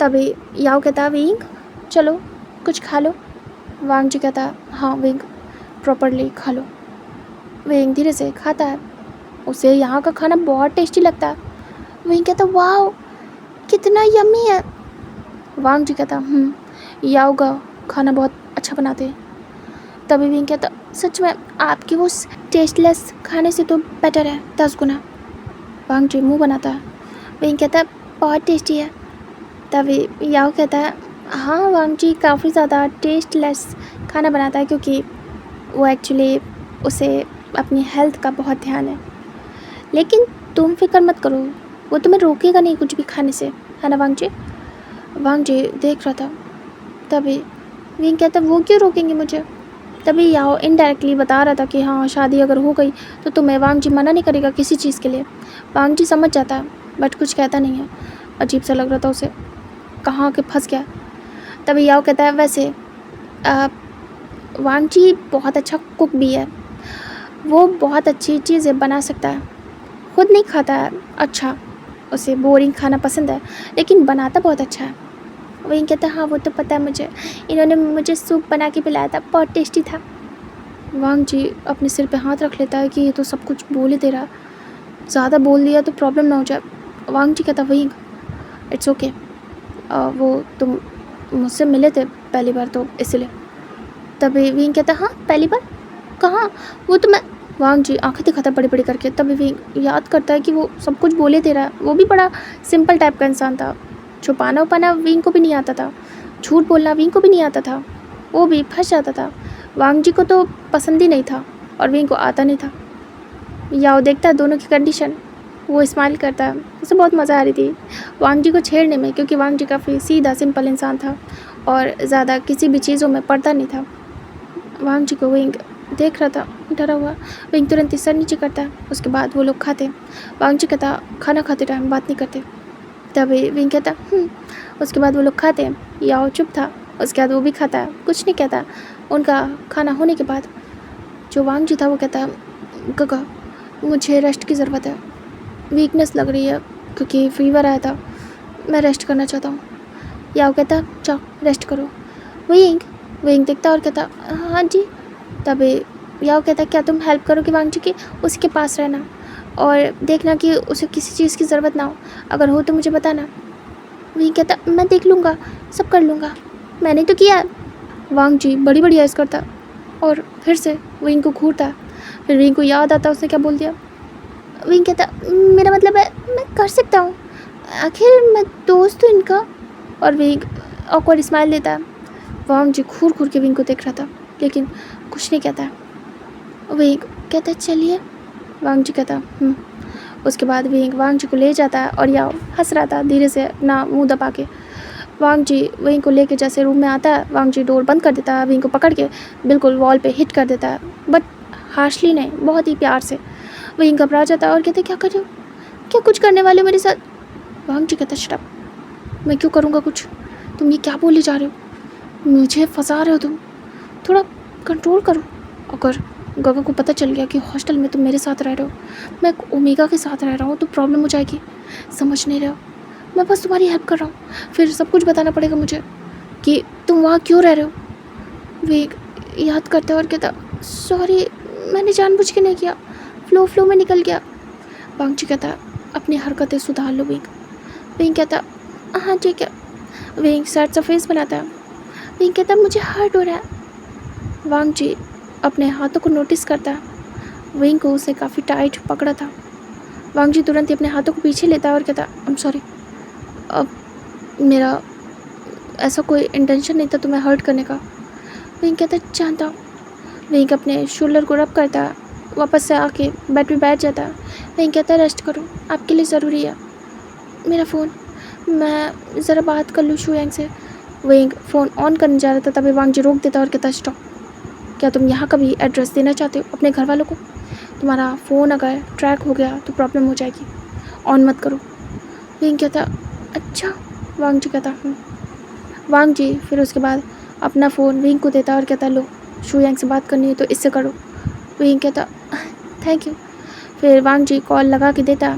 तभी याओ कहता, विंग चलो कुछ खा लो। वांग जी कहता, हाँ विंग प्रॉपरली खा लो। विंग धीरे से खाता है, उसे यहाँ का खाना बहुत टेस्टी लगता है। विंग कहता, वाह कितना यम्मी है। वांग जी कहता, याओ का खाना बहुत अच्छा बनाते हैं। तभी विंग कहता, सच में आपकी वो टेस्टलेस खाने से तो बेटर है 10 गुना। वांग जी मुँह बनाता है। विंग कहता, बहुत टेस्टी है। तभी याओ कहता है, हाँ वांग जी काफ़ी ज़्यादा टेस्टलेस खाना बनाता है, क्योंकि वो एक्चुअली उसे अपनी हेल्थ का बहुत ध्यान है। लेकिन तुम फिक्र मत करो, वो तुम्हें रोकेगा नहीं कुछ भी खाने से, है ना वांग जी। वांग जी देख रहा था। तभी विंग कहता, वो क्यों रोकेंगे मुझे। तभी याओ इनडायरेक्टली बता रहा था कि हाँ शादी अगर हो गई तो तुम्हें वांग जी मना नहीं करेगा किसी चीज़ के लिए। वांग जी समझ जाता है बट कुछ कहता नहीं है, अजीब सा लग रहा था उसे, कहाँ के फंस गया। तभी याओ कहता है, वैसे वांग जी बहुत अच्छा कुक भी है, वो बहुत अच्छी चीज़ें बना सकता है, खुद नहीं खाता है अच्छा, उसे बोरिंग खाना पसंद है, लेकिन बनाता बहुत अच्छा है। वहीं कहता, हाँ वो तो पता है मुझे, इन्होंने मुझे सूप बना के पिलाया था, बहुत टेस्टी था। वांग जी अपने सिर पे हाथ रख लेता है कि ये तो सब कुछ बोल ही दे रहा, ज़्यादा बोल दिया तो प्रॉब्लम ना हो जाए। वांग जी कहता, वहीं इट्स ओके, वो तुम मुझसे मिले थे पहली बार तो इसलिए। तभी विंग कहता, हाँ पहली बार कहाँ, वो तो मैं। वांग जी आंखें दिखाता बड़ी बड़ी करके। तभी विंग याद करता है कि वो सब कुछ बोले दे रहा है, वो भी बड़ा सिंपल टाइप का इंसान था, छुपाना उपाना विंग को भी नहीं आता था, झूठ बोलना विंग को भी नहीं आता था, वो भी फंस जाता था। वांग जी को तो पसंद ही नहीं था और विंग को आता नहीं था। याओ देखता है दोनों की कंडीशन, वो स्माइल करता है। उसे बहुत मज़ा आ रही थी वांग जी को छेड़ने में, क्योंकि वांग जी काफ़ी सीधा सिंपल इंसान था और ज़्यादा किसी भी चीज़ों में पड़ता नहीं था। वांग जी को विंग देख रहा था डरा हुआ। विंग तुरंत ही सर नीचे करता है। उसके बाद वो लोग खाते। वांग जी कहता खाना खाते टाइम बात नहीं करते। तभी विंग कहता उसके बाद वो लोग खाते हैं। याओ चुप था। उसके बाद वो भी खाता है, कुछ नहीं कहता। उनका खाना होने के बाद जो वांग जी था वो कहता काका मुझे रेस्ट की ज़रूरत है, वीकनेस लग रही है क्योंकि फीवर आया था, मैं रेस्ट करना चाहता हूँ। याओ कहता जाओ रेस्ट करो। विंग विंग देखता और कहता हाँ जी। तभी याओ कहता क्या तुम हेल्प करोगे वांग जी की, उसके पास रहना और देखना कि उसे किसी चीज़ की ज़रूरत ना हो, अगर हो तो मुझे बताना। विंग कहता मैं देख लूँगा, सब कर लूँगा, मैंने तो किया। वांग जी बड़ी बड़ी ऐस करता और फिर से विंग को घूरता। फिर विंग को याद आता उसने क्या बोल दिया। विंग कहता मेरा मतलब है मैं कर सकता हूँ, आखिर मैं दोस्त हूँ इनका। और विंग ऑकवर्ड स्माइल देता है। वांग जी घूर घूर के विंग को देख रहा था लेकिन कुछ नहीं कहता है। विंग कहता चलिए। वांग जी कहता उसके बाद विंग वांग जी को ले जाता है और याओ हंस रहा था धीरे से अपना मुंह दबा के। वांग जी विंग को लेके जैसे रूम में आता है, वांग जी डोर बंद कर देता है, विंग को पकड़ के बिल्कुल वॉल पे हिट कर देता है, बट हार्शली नहीं, बहुत ही प्यार से। विंग घबरा जाता है और कहते क्या कर रहे हो, क्या कुछ करने वाले हो मेरे साथ। वांग जी कहता शट अप, मैं क्यों करूँगा कुछ, तुम ये क्या बोले जा रहे हो, मुझे फंसा रहे हो तुम, थोड़ा कंट्रोल करो। अगर गगा को पता चल गया कि हॉस्टल में तुम मेरे साथ रह रहे हो, मैं ओमेगा के साथ रह रहा हूँ, तो प्रॉब्लम हो जाएगी, समझ नहीं रहे हो। मैं बस तुम्हारी हेल्प कर रहा हूँ, फिर सब कुछ बताना पड़ेगा मुझे कि तुम वहाँ क्यों रह रहे हो। वे याद करता और कहता सॉरी मैंने जानबूझ के नहीं किया, फ्लो में निकल गया। वांग जी कहता अपनी हरकतें सुधार लो विंग। विंग कहता हाँ ठीक है। विंग सैड सा फेस बनाता है। विंग कहता मुझे हर्ट हो रहा है। वांग जी अपने हाथों को नोटिस करता है। विंग को उसे काफ़ी टाइट पकड़ा था। वांग जी तुरंत ही अपने हाथों को पीछे लेता है और कहता आई एम सॉरी, अब मेरा ऐसा कोई इंटेंशन नहीं था तुम्हें हर्ट करने का। विंग कहता जानता हूँ। विंग अपने शोल्डर को रब करता है, वापस से आके बेड पे बैठ जाता है। विंग कहता रेस्ट करो, आपके लिए ज़रूरी है। मेरा फ़ोन, मैं ज़रा बात कर लूँ शुयांग से। विंग फ़ोन ऑन करने जा रहा था, तभी वांग जी रोक देता और कहता स्टॉप, क्या तुम यहाँ का भी एड्रेस देना चाहते हो अपने घर वालों को, तुम्हारा फ़ोन अगर ट्रैक हो गया तो प्रॉब्लम हो जाएगी, ऑन मत करो। विंग कहता अच्छा। वांग जी कहता वांग जी फिर उसके बाद अपना फ़ोन विंग को देता और कहता लो शुयांग से बात करनी है तो इससे करो। विंग कहता थैंक यू। फिर वांग जी कॉल लगा के देता।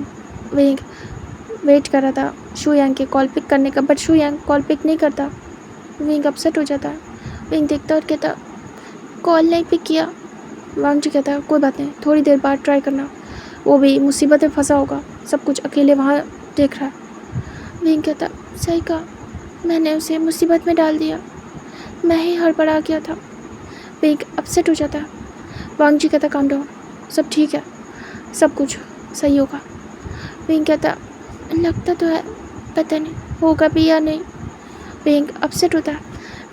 विंग वेट कर रहा था शुयांग के कॉल पिक करने का, बट शुयांग कॉल पिक नहीं करता। विंग अपसेट हो जाता है। विंग देखता और कहता कॉल नहीं पिक किया। वांग जी कहता कोई बात नहीं, थोड़ी देर बाद ट्राई करना, वो भी मुसीबत में फंसा होगा, सब कुछ अकेले वहाँ देख रहा है। विंग कहता सही कहा, मैंने उसे मुसीबत में डाल दिया, मैं ही हड़बड़ा गया था। विंग अपसेट हो जाता है। वांग जी कहता काम डाउन, सब ठीक है, सब कुछ सही होगा। विंग कहता लगता तो है, पता नहीं होगा भी या नहीं। विंग अपसेट होता है।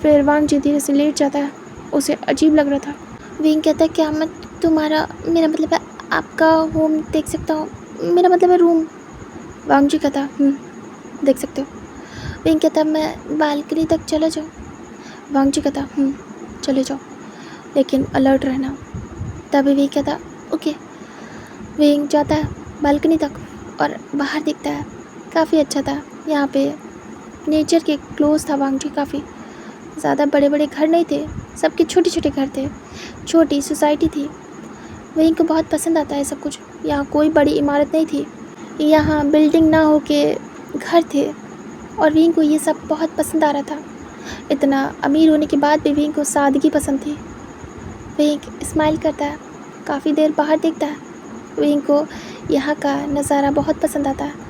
फिर वांग जी धीरे से लेट जाता है, उसे अजीब लग रहा था। विंग कहता क्या मैं तुम्हारा, मेरा मतलब है आपका होम देख सकता हूँ, मेरा मतलब है रूम। वांग जी कहता देख सकते हो। विंग कहता मैं बालकनी तक चला जाऊँ। वांग जी कहता चले जाओ, लेकिन अलर्ट रहना। तभी विंग कहता ओके। विंग जाता है बालकनी तक और बाहर दिखता है काफ़ी अच्छा था, यहाँ पे नेचर के क्लोज था वांग जी, काफ़ी ज़्यादा बड़े बड़े घर नहीं थे, सबके छोटे छोटे घर थे, छोटी सोसाइटी थी। विंग को बहुत पसंद आता है सब कुछ। यहाँ कोई बड़ी इमारत नहीं थी, यहाँ बिल्डिंग ना हो के घर थे, और विंग को ये सब बहुत पसंद आ रहा था। इतना अमीर होने के बाद भी विंग को सादगी पसंद थी। विंग स्माइल करता है, काफ़ी देर बाहर देखता है। विंग को यहाँ का नज़ारा बहुत पसंद आता है।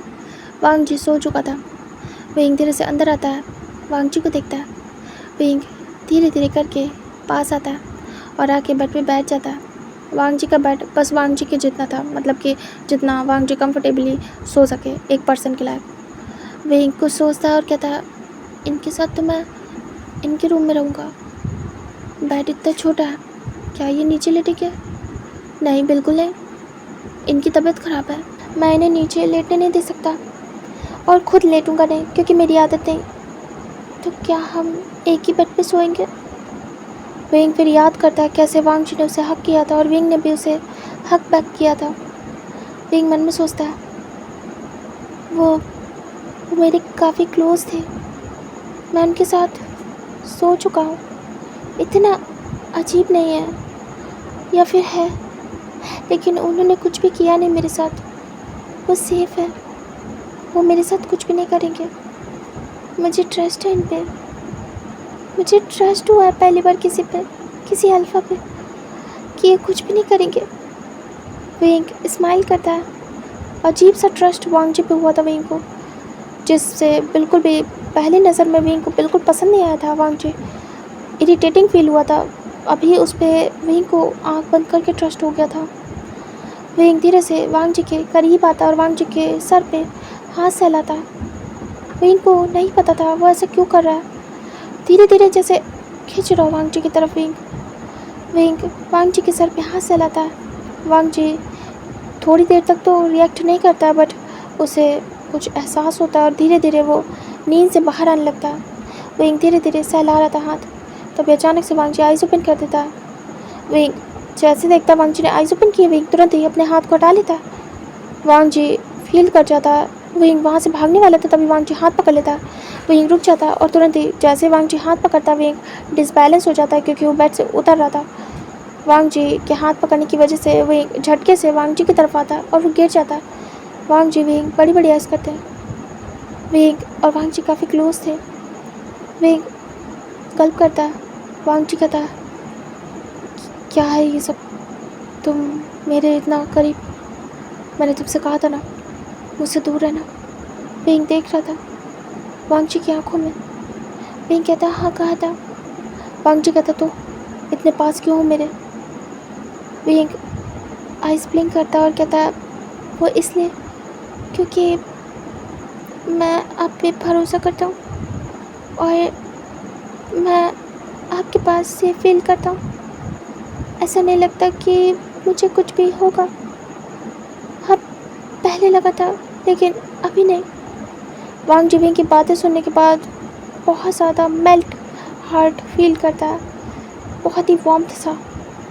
वांग जी सो चुका था। विंग धीरे से अंदर आता है, वांग जी को देखता है। विंग धीरे धीरे करके पास आता है और आके बेड पे बैठ जाता है। वांग जी का बेड बस वांग जी के जितना था, मतलब कि जितना वांग जी कंफर्टेबली सो सके एक पर्सन के लायक। विंग को सोचता है और कहता है इनके साथ तो मैं इनके रूम में रहूँगा। बेड इतना छोटा है, क्या ये नीचे लेटे क्या? नहीं बिल्कुल नहीं, इनकी तबीयत ख़राब है, मैं इन्हें नीचे लेटने नहीं दे सकता और ख़ुद लेटूंगा नहीं क्योंकि मेरी आदत नहीं। तो क्या हम एक ही बेड पे सोएंगे? विंग फिर याद करता है कैसे वांग जी ने उसे हक किया था और विंग ने भी उसे हक बैक किया था। विंग मन में सोचता है वो मेरे काफ़ी क्लोज थे, मैं उनके साथ सो चुका हूँ। इतना अजीब नहीं है, या फिर है, लेकिन उन्होंने कुछ भी किया नहीं मेरे साथ। वो सेफ है, वो मेरे साथ कुछ भी नहीं करेंगे। मुझे ट्रस्ट है इन पे, मुझे ट्रस्ट हुआ है पहली बार किसी पे, किसी अल्फ़ा पे, कि ये कुछ भी नहीं करेंगे। विंग स्माइल करता है। अजीब सा ट्रस्ट वांग जी पे हुआ था विंग को, जिससे बिल्कुल भी पहली नज़र में विंग को बिल्कुल पसंद नहीं आया था वांग जी। इरिटेटिंग फील हुआ था। अभी उस पर विंग को आंख बंद करके ट्रस्ट हो गया था। विंग धीरे से वांग जी के करीब आता और वांग जी के सर पे हाथ सहलाता है। विंग को नहीं पता था वो ऐसा क्यों कर रहा है। धीरे धीरे जैसे खींच रहा हो वांग जी की तरफ विंग वांग जी के सर पे हाथ सहलाता है। वांग जी थोड़ी देर तक तो रिएक्ट नहीं करता है, बट उसे कुछ एहसास होता है और धीरे धीरे वो नींद से बाहर आने लगता है। विंग धीरे धीरे सहला रहा था हाथ, तभी अचानक से वांग जी आइज़ ओपन कर देता है। विंग जैसे देखता है वांग जी ने आइज़ ओपन किए, विंग तुरंत ही अपने हाथ को हटा लेता है। वांग जी फील कर जाता है। विंग वहाँ से भागने वाला था, तभी वांग जी हाथ पकड़ लेता है। विंग रुक जाता है और तुरंत ही जैसे वांग जी हाथ पकड़ता है, विंग डिसबैलेंस हो जाता है क्योंकि वो बेड से उतर रहा था। वांग जी के हाथ पकड़ने की वजह से विंग झटके से वांग जी की तरफ आता है और वो गिर जाता है। वांग जी विंग बड़ी बड़ी आइज़ करते हैं। विंग और वांग जी काफ़ी क्लोज थे। विंग गल्प करता है। वांग जी कहता है क्या है ये सब, तुम मेरे इतना करीब, मैंने तुमसे कहा था ना मुझसे दूर रहना। विंग देख रहा था वांग जी की आंखों में। विंग कहता हाँ कहा था। वांग जी कहता तो इतने पास क्यों हो मेरे। विंग आइस ब्लिंक करता और कहता वो इसलिए क्योंकि मैं आप पे भरोसा करता हूँ और मैं आपके पास से फील करता हूँ। ऐसा नहीं लगता कि मुझे कुछ भी होगा। हाँ पहले लगा था लेकिन अभी नहीं। वांग जी विंग की बातें सुनने के बाद बहुत ज़्यादा मेल्ट हार्ट फील करता है, बहुत ही वार्मथ सा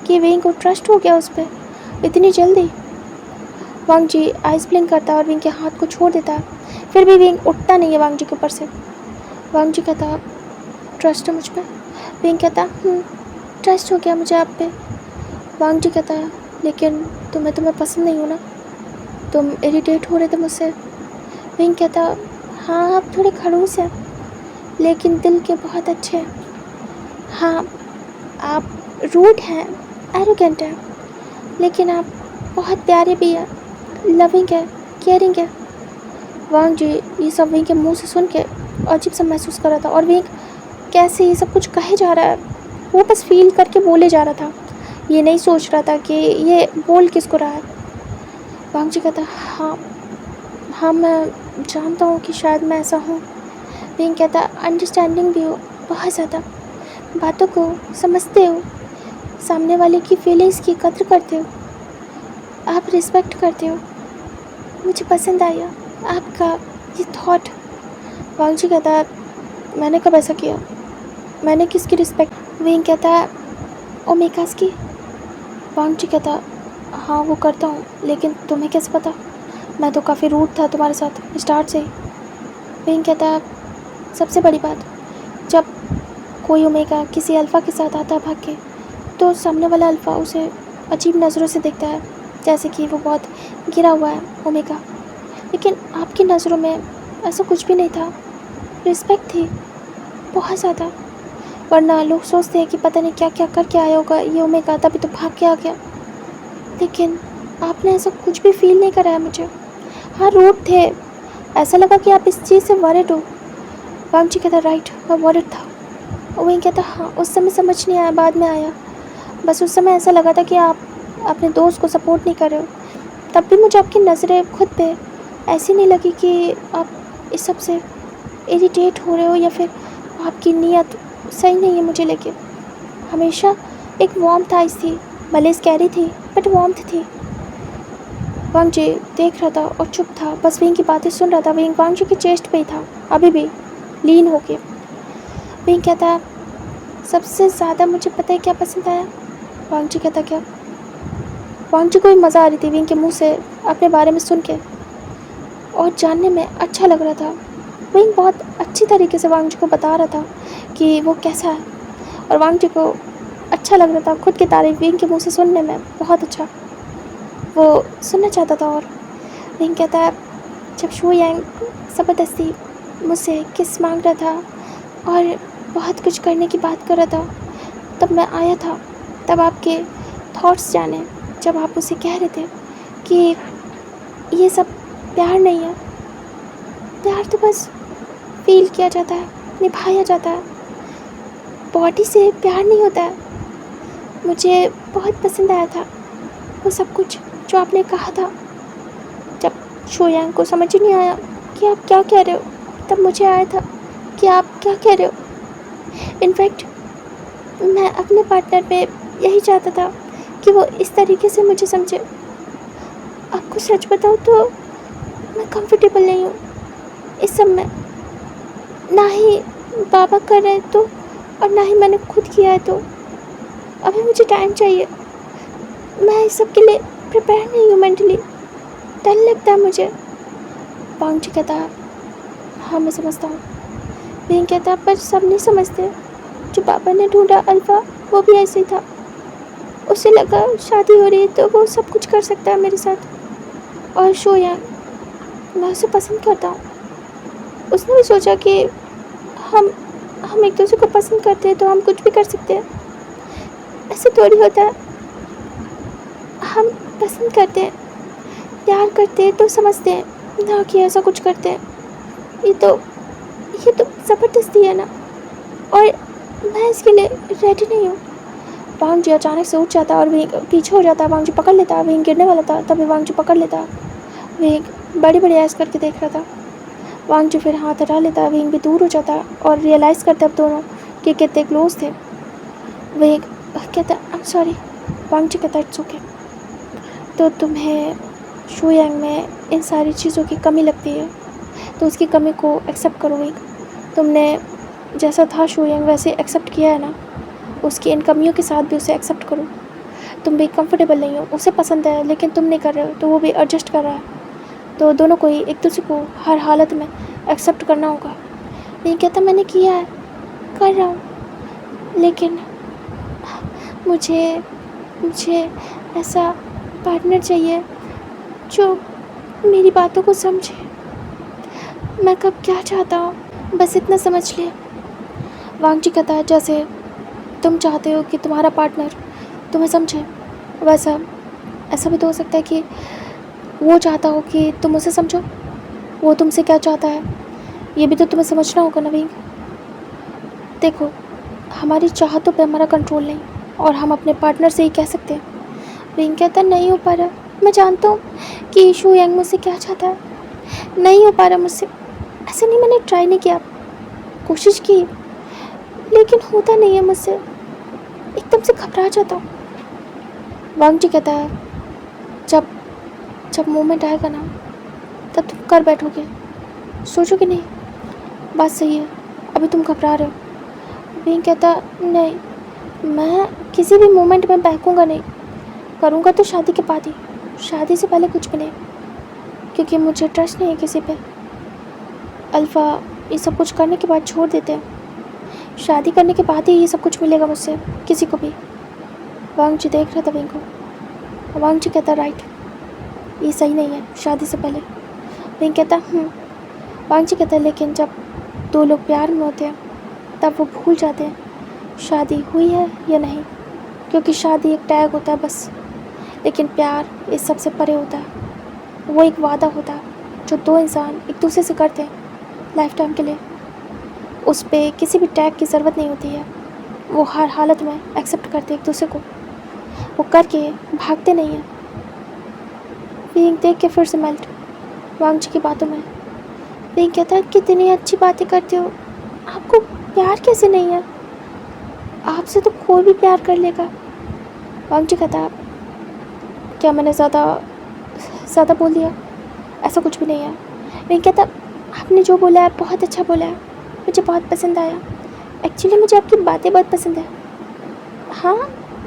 कि विंग को ट्रस्ट हो गया उस पर इतनी जल्दी। वांग जी आइस ब्लिंक करता है और विंग के हाथ को छोड़ देता है। फिर भी विंग उठता नहीं है वांग जी के ऊपर से। वांग जी कहता ट्रस्ट है मुझ पर। विंग कहता ट्रस्ट हो गया मुझे आप पे। वांग जी कहता है लेकिन तुम्हें पसंद नहीं हो ना, तुम इरिटेट हो रहे थे मुझसे। विंग कहता हाँ आप थोड़े खड़ूस हैं लेकिन दिल के बहुत अच्छे हैं। हाँ आप रूड हैं, एरोगेंट हैं, लेकिन आप बहुत प्यारे भी हैं, लविंग है, केयरिंग है। वांग जी ये सब विंग के मुंह से सुन के अजीब सा महसूस कर रहा था और विंग कैसे ये सब कुछ कहे जा रहा है, वो बस फील करके बोले जा रहा था, ये नहीं सोच रहा था कि ये बोल किसको रहा है। वांग जी कहता हाँ मैं जानता हूँ कि शायद मैं ऐसा हूँ। विंग कहता अंडरस्टैंडिंग भी हो, बहुत ज़्यादा बातों को समझते हो, सामने वाले की फीलिंग्स की कद्र करते हो, आप रिस्पेक्ट करते हो। मुझे पसंद आया आपका ये थॉट। वांग जी कहता मैंने कब ऐसा किया, मैंने किसकी रिस्पेक्ट। विंग कहता ओमेगास की। वांग जी कहता हाँ वो करता हूँ, लेकिन तुम्हें कैसे पता, मैं तो काफ़ी रूड था तुम्हारे साथ स्टार्ट से ही। विंग कहता सबसे बड़ी बात, जब कोई ओमेगा किसी अल्फ़ा के साथ आता है भाग के, तो सामने वाला अल्फ़ा उसे अजीब नज़रों से देखता है, जैसे कि वो बहुत गिरा हुआ है ओमेगा। लेकिन आपकी नज़रों में ऐसा कुछ भी नहीं था, रिस्पेक्ट थी बहुत ज़्यादा। वरना लोग सोचते हैं कि पता नहीं क्या क्या करके आया होगा ये ओमेगा, तभी तो भाग के आ गया। लेकिन आपने ऐसा कुछ भी फील नहीं कराया मुझे। हाँ रूड थे, ऐसा लगा कि आप इस चीज़ से वरिड हो। वांग जी कहता राइट मैं वरिड था। वहीं कहता हाँ उस समय समझ नहीं आया, बाद में आया। बस उस समय ऐसा लगा था कि आप अपने दोस्त को सपोर्ट नहीं कर रहे हो। तब भी मुझे आपकी नज़रें खुद पे ऐसी नहीं लगी कि आप इस सब से इरिटेट हो रहे हो या फिर आपकी नीयत सही नहीं है मुझे लेके। हमेशा एक वार्मथ आइज़ थी, भले स्कैरी थी बट वार्मथ थी। वांग जी देख रहा था और चुप था, बस विंग की बातें सुन रहा था। विंग वांग जी की चेस्ट पे ही था, अभी भी लीन होके। विंग कहता, सबसे ज़्यादा मुझे पता है क्या पसंद आया। वांग जी कहता, क्या। वांग जी को भी मज़ा आ रही थी विंग के मुंह से अपने बारे में सुन के, और जानने में अच्छा लग रहा था। विंग बहुत अच्छी तरीके से वांग जी को बता रहा था कि वो कैसा है, और वांग जी को अच्छा लग रहा था खुद की तारीफ विंग के मुंह से सुनने में, बहुत अच्छा। वो सुनना चाहता था। और विंग कहता है, जब शू यांग ज़बरदस्ती मुझसे किस मांग रहा था और बहुत कुछ करने की बात कर रहा था, तब मैं आया था, तब आपके थॉट्स जाने, जब आप उसे कह रहे थे कि ये सब प्यार नहीं है, प्यार तो बस फील किया जाता है, निभाया जाता है, बॉडी से प्यार नहीं होता है। मुझे बहुत पसंद आया था वो सब कुछ जो आपने कहा था। जब शू यांग को समझ ही नहीं आया कि आप क्या कह रहे हो, तब मुझे आया था कि आप क्या कह रहे हो। इनफैक्ट मैं अपने पार्टनर पे यही चाहता था कि वो इस तरीके से मुझे समझे। आपको सच बताऊँ तो मैं कंफर्टेबल नहीं हूँ इस सब में, ना ही बाबा कर रहे हैं तो, और ना ही मैंने खुद किया है तो। अभी मुझे टाइम चाहिए, मैं इस सब के लिए प्रिपेयर नहीं हूँ मेंटली, डर लगता है मुझे। वांग जी कहता है, हाँ मैं समझता हूँ। विंग कहता है, पर सब नहीं समझते। जो पापा ने ढूंढा अल्फा, वो भी ऐसे ही था। उसे लगा शादी हो रही है तो वो सब कुछ कर सकता है मेरे साथ। और शो यांग, मैं उसे पसंद करता हूँ। उसने भी सोचा कि हम एक दूसरे को पसंद करते हैं तो हम कुछ भी कर सकते हैं। ऐसे थोड़ी होता है, हम पसंद करते हैं, प्यार करते हैं तो समझते हैं, ना कि ऐसा कुछ करते हैं। ये तो ज़बरदस्ती है ना, और मैं इसके लिए रेडी नहीं हूँ। वांग जी अचानक से उठ जाता है और विंग पीछे हो जाता है। वांग जी पकड़ लेता है, विंग गिरने वाला था तभी वांग जी पकड़ लेता है। विंग बड़ी बड़ी ऐस करके देख रहा था। वांग जी फिर हाथ हटा लेता है, विंग भी दूर हो जाता है और रियलाइज़ करते अब दोनों कि कितने क्लोज थे। विंग कहता है, आई एम सॉरी। वांग जी कहता है, इट्स ओके। तो तुम्हें शू यांग में इन सारी चीज़ों की कमी लगती है तो उसकी कमी को एक्सेप्ट करो। विंग, तुमने जैसा था शू यांग वैसे एक्सेप्ट किया है ना, उसकी इन कमियों के साथ भी उसे एक्सेप्ट करो। तुम भी कंफर्टेबल नहीं हो, उसे पसंद है लेकिन तुम नहीं कर रहे हो, तो वो भी एडजस्ट कर रहा है, तो दोनों को ही एक दूसरे को हर हालत में एक्सेप्ट करना होगा। नहीं कहता, मैंने किया है, कर रहा हूँ, लेकिन मुझे ऐसा पार्टनर चाहिए जो मेरी बातों को समझे। मैं कब क्या चाहता हूँ, बस इतना समझ ले। वांग जी कहता है, जैसे तुम चाहते हो कि तुम्हारा पार्टनर तुम्हें समझे, वैसा ऐसा भी तो हो सकता है कि वो चाहता हो कि तुम उसे समझो। वो तुमसे क्या चाहता है ये भी तो तुम्हें समझना होगा ना विंग। देखो, हमारी चाहतों पे हमारा कंट्रोल नहीं, और हम अपने पार्टनर से ही कह सकते हैं। विंग कहता, नहीं हो पा रहा। मैं जानता हूँ कि शू यांग मुझसे क्या चाहता है, नहीं हो पा रहा मुझसे। ऐसे नहीं, मैंने ट्राई नहीं किया, कोशिश की, लेकिन होता नहीं है मुझसे, एकदम से घबरा जाता हूँ। वांग जी कहता है, जब मोमेंट आएगा ना, तब तुम कर बैठोगे, सोचोगे नहीं। बात सही है, अभी तुम घबरा रहे हो। विंग कहता, नहीं, मैं किसी भी मोमेंट में बहकूँगा नहीं, करूँगा तो शादी के बाद ही, शादी से पहले कुछ भी नहीं, क्योंकि मुझे ट्रस्ट नहीं है किसी पे। अल्फ़ा ये सब कुछ करने के बाद छोड़ देते हैं, शादी करने के बाद ही ये सब कुछ मिलेगा मुझसे किसी को भी। वांग जी देख रहा था विंग को। वांग जी कहता, राइट, ये सही नहीं है शादी से पहले। विंग कहता, वांग जी कहता, लेकिन जब दो लोग प्यार में होते हैं तब वो भूल जाते हैं शादी हुई है या नहीं, क्योंकि शादी एक टैग होता है बस, लेकिन प्यार इस सबसे परे होता है। वो एक वादा होता है जो दो इंसान एक दूसरे से करते हैं लाइफ टाइम के लिए। उस पर किसी भी टैग की ज़रूरत नहीं होती है, वो हर हालत में एक्सेप्ट करते एक दूसरे को, वो करके भागते नहीं हैं। विंग देख के फिर से मेल्ट वांग जी की बातों में। विंग कहता है, कितनी अच्छी बातें करते हो, आपको प्यार कैसे नहीं है, आपसे तो कोई भी प्यार कर लेगा। वांग जी कहता है, क्या मैंने ज़्यादा ज़्यादा बोल दिया? ऐसा कुछ भी नहीं है। विंग कहता आपने जो बोला है बहुत अच्छा बोला है, मुझे बहुत पसंद आया। एक्चुअली मुझे आपकी बातें बहुत पसंद है। हाँ,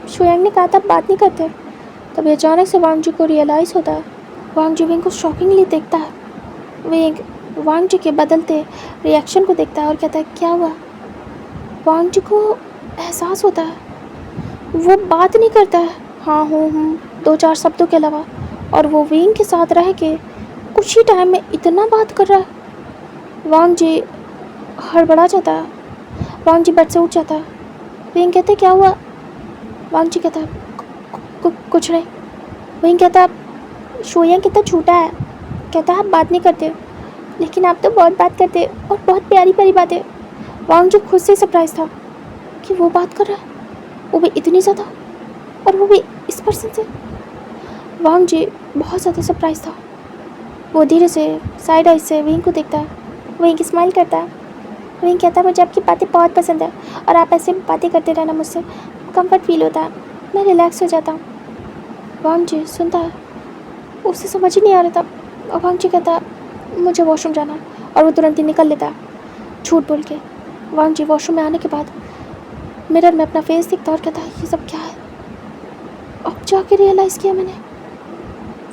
शुयांग ने कहा था आप बात नहीं करते। तभी अचानक से वांग जी को रियलाइज़ होता है। वांग जी विंग को शॉकिंगली देखता है। विंग वांग जी के बदलते रिएक्शन को देखता है और कहता है क्या हुआ। वांग जी को एहसास होता है वो बात नहीं करता है, हाँ हूँ 2-4 शब्दों के अलावा, और वो विंग के साथ रह के कुछ ही टाइम में इतना बात कर रहा है। वांग जी हड़बड़ा जाता है। वांग जी बेड से उठ जाता है। विंग कहते क्या हुआ। वांग जी कहता कुछ नहीं। विंग कहता शुयांग कितना झूठा है, कहता आप बात नहीं करते, लेकिन आप तो बहुत बात करते और बहुत प्यारी प्यारी बातें। वांग जी खुद से सरप्राइज था कि वो बात कर रहा है, वो भी इतनी ज़्यादा, और वो भी इस पर्सन से। वांग जी बहुत ज़्यादा सरप्राइज था। वो धीरे से साइड आई से विंग को देखता है। विंग स्माइल करता है। विंग कहता है मुझे आपकी बातें बहुत पसंद है और आप ऐसे बातें करते रहना मुझसे कंफर्ट फील होता है, मैं रिलैक्स हो जाता हूँ। वांग जी सुनता है, उसे समझ ही नहीं आ रहा था। और वांग जी कहता है मुझे वॉशरूम जाना है, और वो तुरंत ही निकल लेता है झूठ बोल के। वांग जी वॉशरूम में आने के बाद मिरर में अपना फेस दिखता है और कहता है ये सब क्या है। अब जाके रियलाइज़ किया मैंने,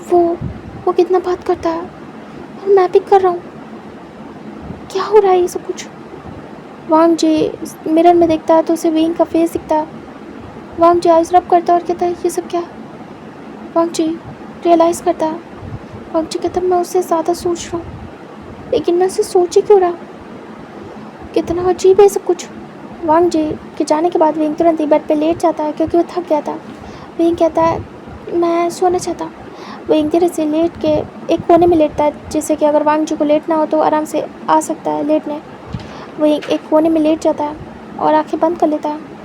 वो कितना बात करता है और मैं भी कर रहा हूँ, क्या हो रहा है ये सब कुछ। वांग जी मिरर में देखता है तो उसे विंग का फेस दिखता है। वांग जी आइज रब करता है और कहता है ये सब क्या। वांग जी रियलाइज़ करता है। वांग जी कहता है मैं उससे ज़्यादा सोच रहा हूँ, लेकिन मैं उसे सोच ही क्यों रहा, कितना अजीब है सब कुछ। वांग जी के जाने के बाद विंग तुरंत ही बेड पे लेट जाता है क्योंकि वो थक गया था। विंग कहता है मैं सोना चाहता हूँ। विंग धीरे से लेट के एक कोने में लेटता है, जिससे कि अगर वांग जी को लेटना हो तो आराम से आ सकता है लेटने। विंग एक कोने में लेट जाता है और आंखें बंद कर लेता है।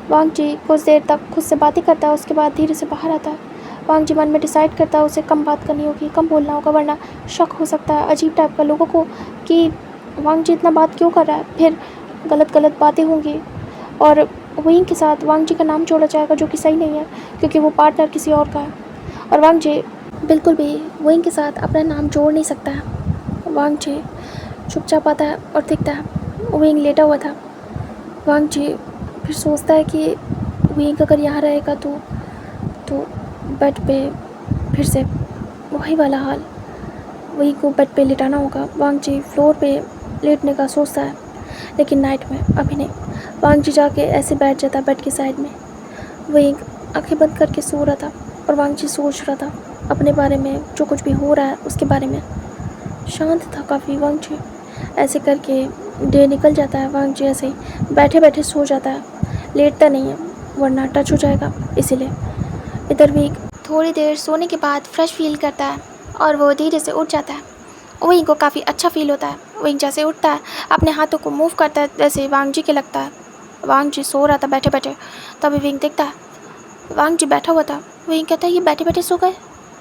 वांग जी कुछ देर तक खुद से बातें करता है, उसके बाद धीरे से बाहर आता है। वांग जी मन में डिसाइड करता है उसे कम बात करनी होगी, कम बोलना होगा, वरना शक हो सकता है अजीब टाइप का लोगों को कि वांग जी इतना बात क्यों कर रहा है, फिर गलत बातें होंगी और विंग के साथ वांग जी का नाम जोड़ा जाएगा, जो कि सही नहीं है क्योंकि वो पार्टनर किसी और का है। और वांग जी बिल्कुल भी विंग के साथ अपना नाम जोड़ नहीं सकता है। वांग जी चुपचाप आता है और दिखता है विंग लेटा हुआ था। वांग जी फिर सोचता है कि विंग अगर यहाँ रहेगा तो बेड पे फिर से वही वाला हाल, वही को बेड पे लेटाना होगा। वांग जी फ्लोर पे लेटने का सोचता है, लेकिन नाइट में अभी नहीं। वांग जी जाके ऐसे बैठ जाता बेड के साइड में। विंग आंखें बंद करके सो रहा था और वांग जी सोच रहा था अपने बारे में, जो कुछ भी हो रहा है उसके बारे में। शांत था काफ़ी वांग जी। ऐसे करके डे निकल जाता है। वांग जी ऐसे ही बैठे बैठे सो जाता है, लेटता नहीं है वरना टच हो जाएगा, इसीलिए। इधर भी थोड़ी देर सोने के बाद फ्रेश फील करता है और वो धीरे से उठ जाता है। विंग को काफ़ी अच्छा फील होता है। विंग जैसे उठता है अपने हाथों को मूव करता है, जैसे वांग जी के लगता है। वांग जी सो रहा था बैठे बैठे, तभी विंग दिखता है। वांग जी बैठा हुआ था। विंग कहता है ये बैठे बैठे सो गए,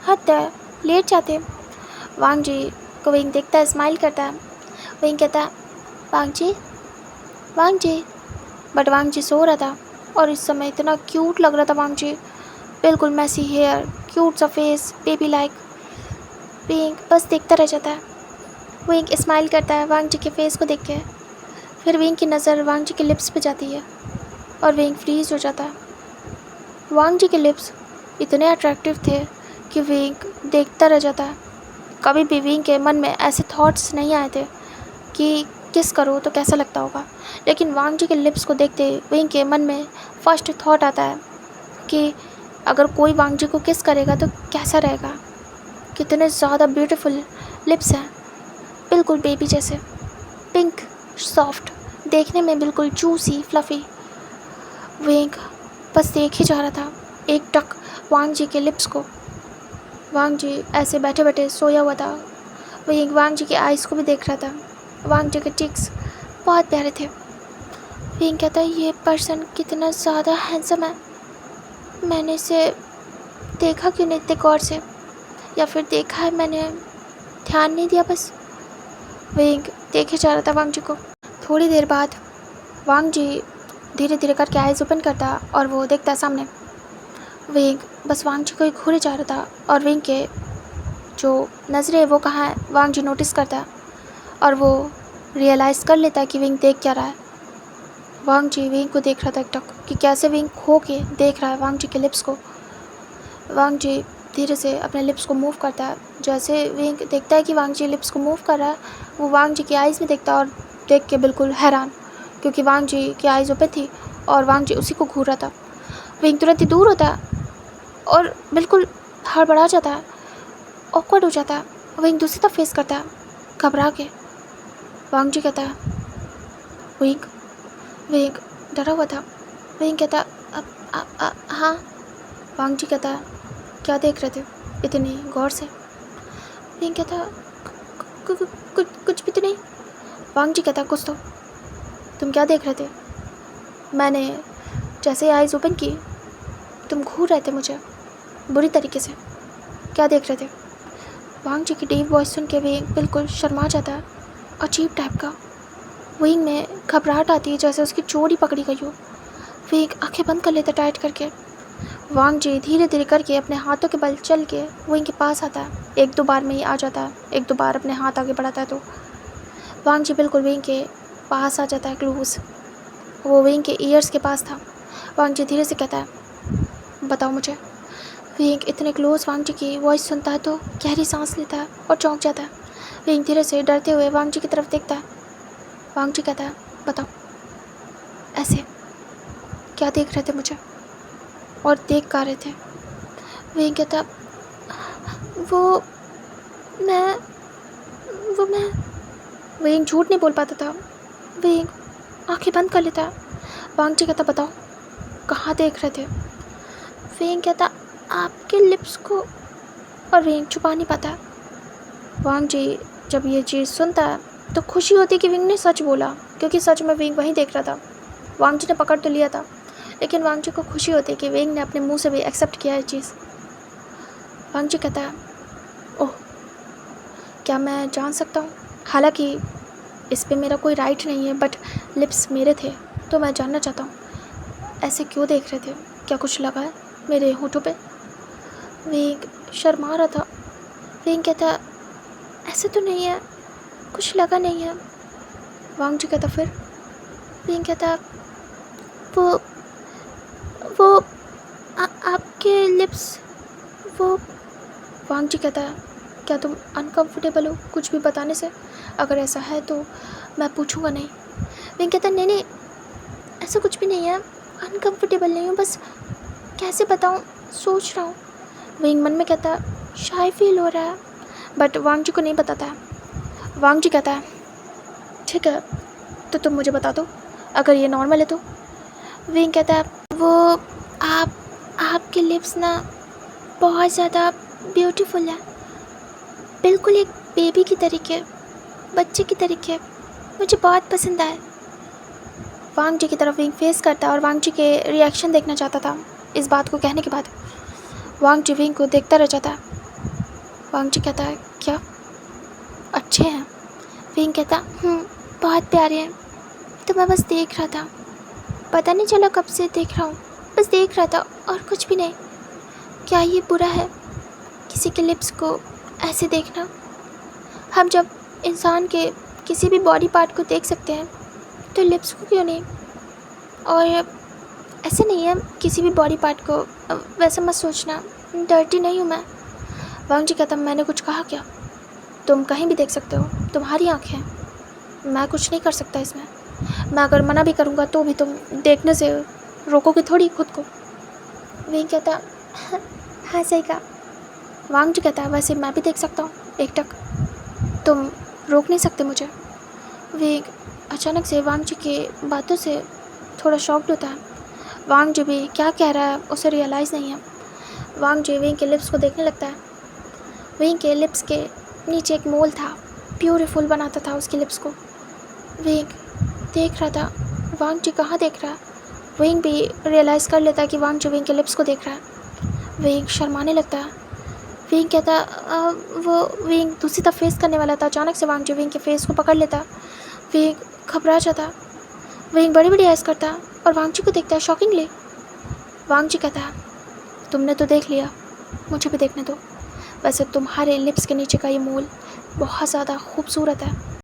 हद है, लेट जाते। वांग जी को विंग देखता है, स्माइल करता है। विंग कहता है वांग जी। बट वांग जी सो रहा था और इस समय इतना क्यूट लग रहा था वांग जी, बिल्कुल मैसी हेयर, क्यूट सा फेस, बेबी लाइक। विंग बस देखता रह जाता है। विंग स्माइल करता है वांग जी के फेस को देख के। फिर विंग की नज़र वांग जी के लिप्स पे जाती है और विंग फ्रीज हो जाता है। वांग जी के लिप्स इतने अट्रैक्टिव थे कि विंग देखता रह जाता है। कभी भी विंग के मन में ऐसे थॉट्स नहीं आए थे कि किस करो तो कैसा लगता होगा, लेकिन वांग जी के लिप्स को देखते विंग के मन में फर्स्ट थॉट आता है कि अगर कोई वांग जी को किस करेगा तो कैसा रहेगा। कितने ज़्यादा ब्यूटीफुल लिप्स हैं, बिल्कुल बेबी जैसे, पिंक, सॉफ्ट, देखने में बिल्कुल जूसी, फ्लफ़ी। विंग बस देख ही जा रहा था एक टक वांग जी के लिप्स को। वांग जी ऐसे बैठे बैठे सोया हुआ था। विंग वांग जी के आइज़ को भी देख रहा था। वांग जी के चिक्स बहुत प्यारे थे। विंग कहता है ये पर्सन कितना ज़्यादा हैंडसम है, मैंने इसे देखा क्यों नहीं इतने गौर से, या फिर देखा है मैंने ध्यान नहीं दिया बस। विंग देखे जा रहा था वांग जी को। थोड़ी देर बाद वांग जी धीरे धीरे करके आइज़ ओपन करता और वो देखता सामने। विंग बस वांग जी को ही घूरे जा रहा था और विंग के जो नज़रें है वो कहाँ है वांग जी नोटिस करता है और वो रियलाइज़ कर लेता है कि विंग देख क्या रहा है। वांग जी विंग को देख रहा था एकटक कि कैसे विंग खो के देख रहा है वांग जी के लिप्स को। वांग जी धीरे से अपने लिप्स को मूव करता है। जैसे विंग देखता है कि वांग जी लिप्स को मूव कर रहा है, वो वांग जी की आइज़ में देखता है और देख के बिल्कुल हैरान, क्योंकि वांग जी की आइज़ ओपन थी और वांग जी उसी को घूर रहा था। विंग तुरंत ही दूर होता है और बिल्कुल हड़बड़ा जाता है, ऑकवर्ड हो जाता है। विंग दूसरी तरफ फेस करता है घबरा के। वांग जी कहता है विंग। विंग डरा हुआ था। विंग कहता हाँ। वांग जी कहता है क्या देख रहे थे इतनी गौर से? विंग कहता कुछ भी तो नहीं। वांग जी कहता कुछ तो। तुम क्या देख रहे थे? मैंने जैसे आइज़ ओपन की तुम घूर रहे थे मुझे बुरी तरीके से। क्या देख रहे थे? वांग जी की डीप वॉइस सुन के विंग बिल्कुल शर्मा जाता है, अजीब टाइप का। विंग में घबराहट आती है जैसे उसकी चोरी पकड़ी गई हो। विंग आंखें बंद कर लेता टाइट करके। वांग जी धीरे धीरे करके अपने हाथों के बल चल के विंग के पास आता है। एक दो बार में ही आ जाता है, एक दो बार अपने हाथ आगे बढ़ाता है तो वांग जी बिल्कुल विंग के पास आ जाता है क्लोज। वो विंग के ईयर्स के पास था। वांग जी धीरे से कहता है बताओ मुझे। विंग इतने क्लोज वांग जी की वॉइस सुनता है तो गहरी सांस लेता है और चौंक जाता है। विंग धीरे से डरते हुए वांग जी की तरफ देखता है। वांग जी कहता है बताओ ऐसे क्या देख रहे थे मुझे और देख क्या रहे थे? विंग कहता वो मैं विंग झूठ नहीं बोल पाता था। विंग आंखें बंद कर लेता। वांग जी कहता बताओ कहाँ देख रहे थे? विंग कहता आपके लिप्स को। और विंग छुपा नहीं पाता। वांग जी जब ये चीज़ सुनता है तो खुशी होती कि विंग ने सच बोला, क्योंकि सच में विंग वहीं देख रहा था। वांग जी ने पकड़ तो लिया था, लेकिन वांग जी को खुशी होती कि विंग ने अपने मुंह से भी एक्सेप्ट किया है चीज़। वांग जी कहता है ओह क्या मैं जान सकता हूँ? हालांकि इस पे मेरा कोई राइट नहीं है, बट लिप्स मेरे थे तो मैं जानना चाहता हूँ ऐसे क्यों देख रहे थे? क्या कुछ लगा है मेरे होठों पे? विंग शर्मा रहा था। विंग कहता ऐसे तो नहीं है, कुछ लगा नहीं है। वांग जी कहता फिर? विंग कहता वो आपके लिप्स वो। वांग जी कहता है क्या तुम अनकंफर्टेबल हो कुछ भी बताने से? अगर ऐसा है तो मैं पूछूंगा नहीं। विंग कहता नहीं ऐसा कुछ भी नहीं है, अनकंफर्टेबल नहीं हूँ, बस कैसे बताऊँ सोच रहा हूँ। विंग मन में कहता शाय फील हो रहा है, बट वांग जी को नहीं बताता है। वांग जी कहता है ठीक है तो तुम मुझे बता दो अगर ये नॉर्मल है तो। विंग कहता है वो आपके लिप्स ना बहुत ज़्यादा ब्यूटीफुल है, बिल्कुल एक बेबी की तरीके, बच्चे की तरीके, मुझे बहुत पसंद आए। वांग जी की तरफ विंग फेस करता और वांग जी के रिएक्शन देखना चाहता था। इस बात को कहने के बाद वांग जी विंग को देखता रह जाता है। वांग जी कहता है क्या अच्छे हैं? विंग कहता बहुत प्यारे हैं, तो मैं बस देख रहा था, पता नहीं चला कब से देख रहा हूँ, बस देख रहा था और कुछ भी नहीं। क्या ये बुरा है किसी के लिप्स को ऐसे देखना? हम जब इंसान के किसी भी बॉडी पार्ट को देख सकते हैं तो लिप्स को क्यों नहीं? और ऐसे नहीं है किसी भी बॉडी पार्ट को, वैसा मत सोचना, डर्टी नहीं हूँ मैं। वांग जी कहता मैंने कुछ कहा क्या? तुम कहीं भी देख सकते हो, तुम्हारी आँखें हैं, मैं कुछ नहीं कर सकता इसमें। मैं अगर मना भी करूँगा तो भी तुम देखने से रोकोगे थोड़ी खुद को। विंग कहता हाँ सही कहा। वांग जी कहता वैसे मैं भी देख सकता हूँ एकटक, तुम रोक नहीं सकते मुझे। विंग अचानक से वांग जी की बातों से थोड़ा शॉक्ड होता है। वांग जी भी क्या कह रहा है उसे रियलाइज़ नहीं है। वांग जी विंग के लिप्स को देखने लगता है। विंग के लिप्स के नीचे एक मोल था, ब्यूटीफुल बनाता था उसके लिप्स को। विंग देख रहा था वांग जी कहाँ देख रहा है। विंग भी रियलाइज़ कर लेता है कि वांग जी विंग के लिप्स को देख रहा है। विंग शर्माने लगता है। विंग कहता वो विंग दूसरी तरफ फेस करने वाला था, अचानक से वांग जी विंग के फेस को पकड़ लेता। विंग घबरा जाता। विंग बड़ी बड़ी आइज़ करता और वांग जी को देखता है शॉकिंगली। वांग जी कहता है तुमने तो देख लिया, मुझे भी देखने दो। वैसे तुम्हारे लिप्स के नीचे का ये मूल बहुत ज़्यादा खूबसूरत है।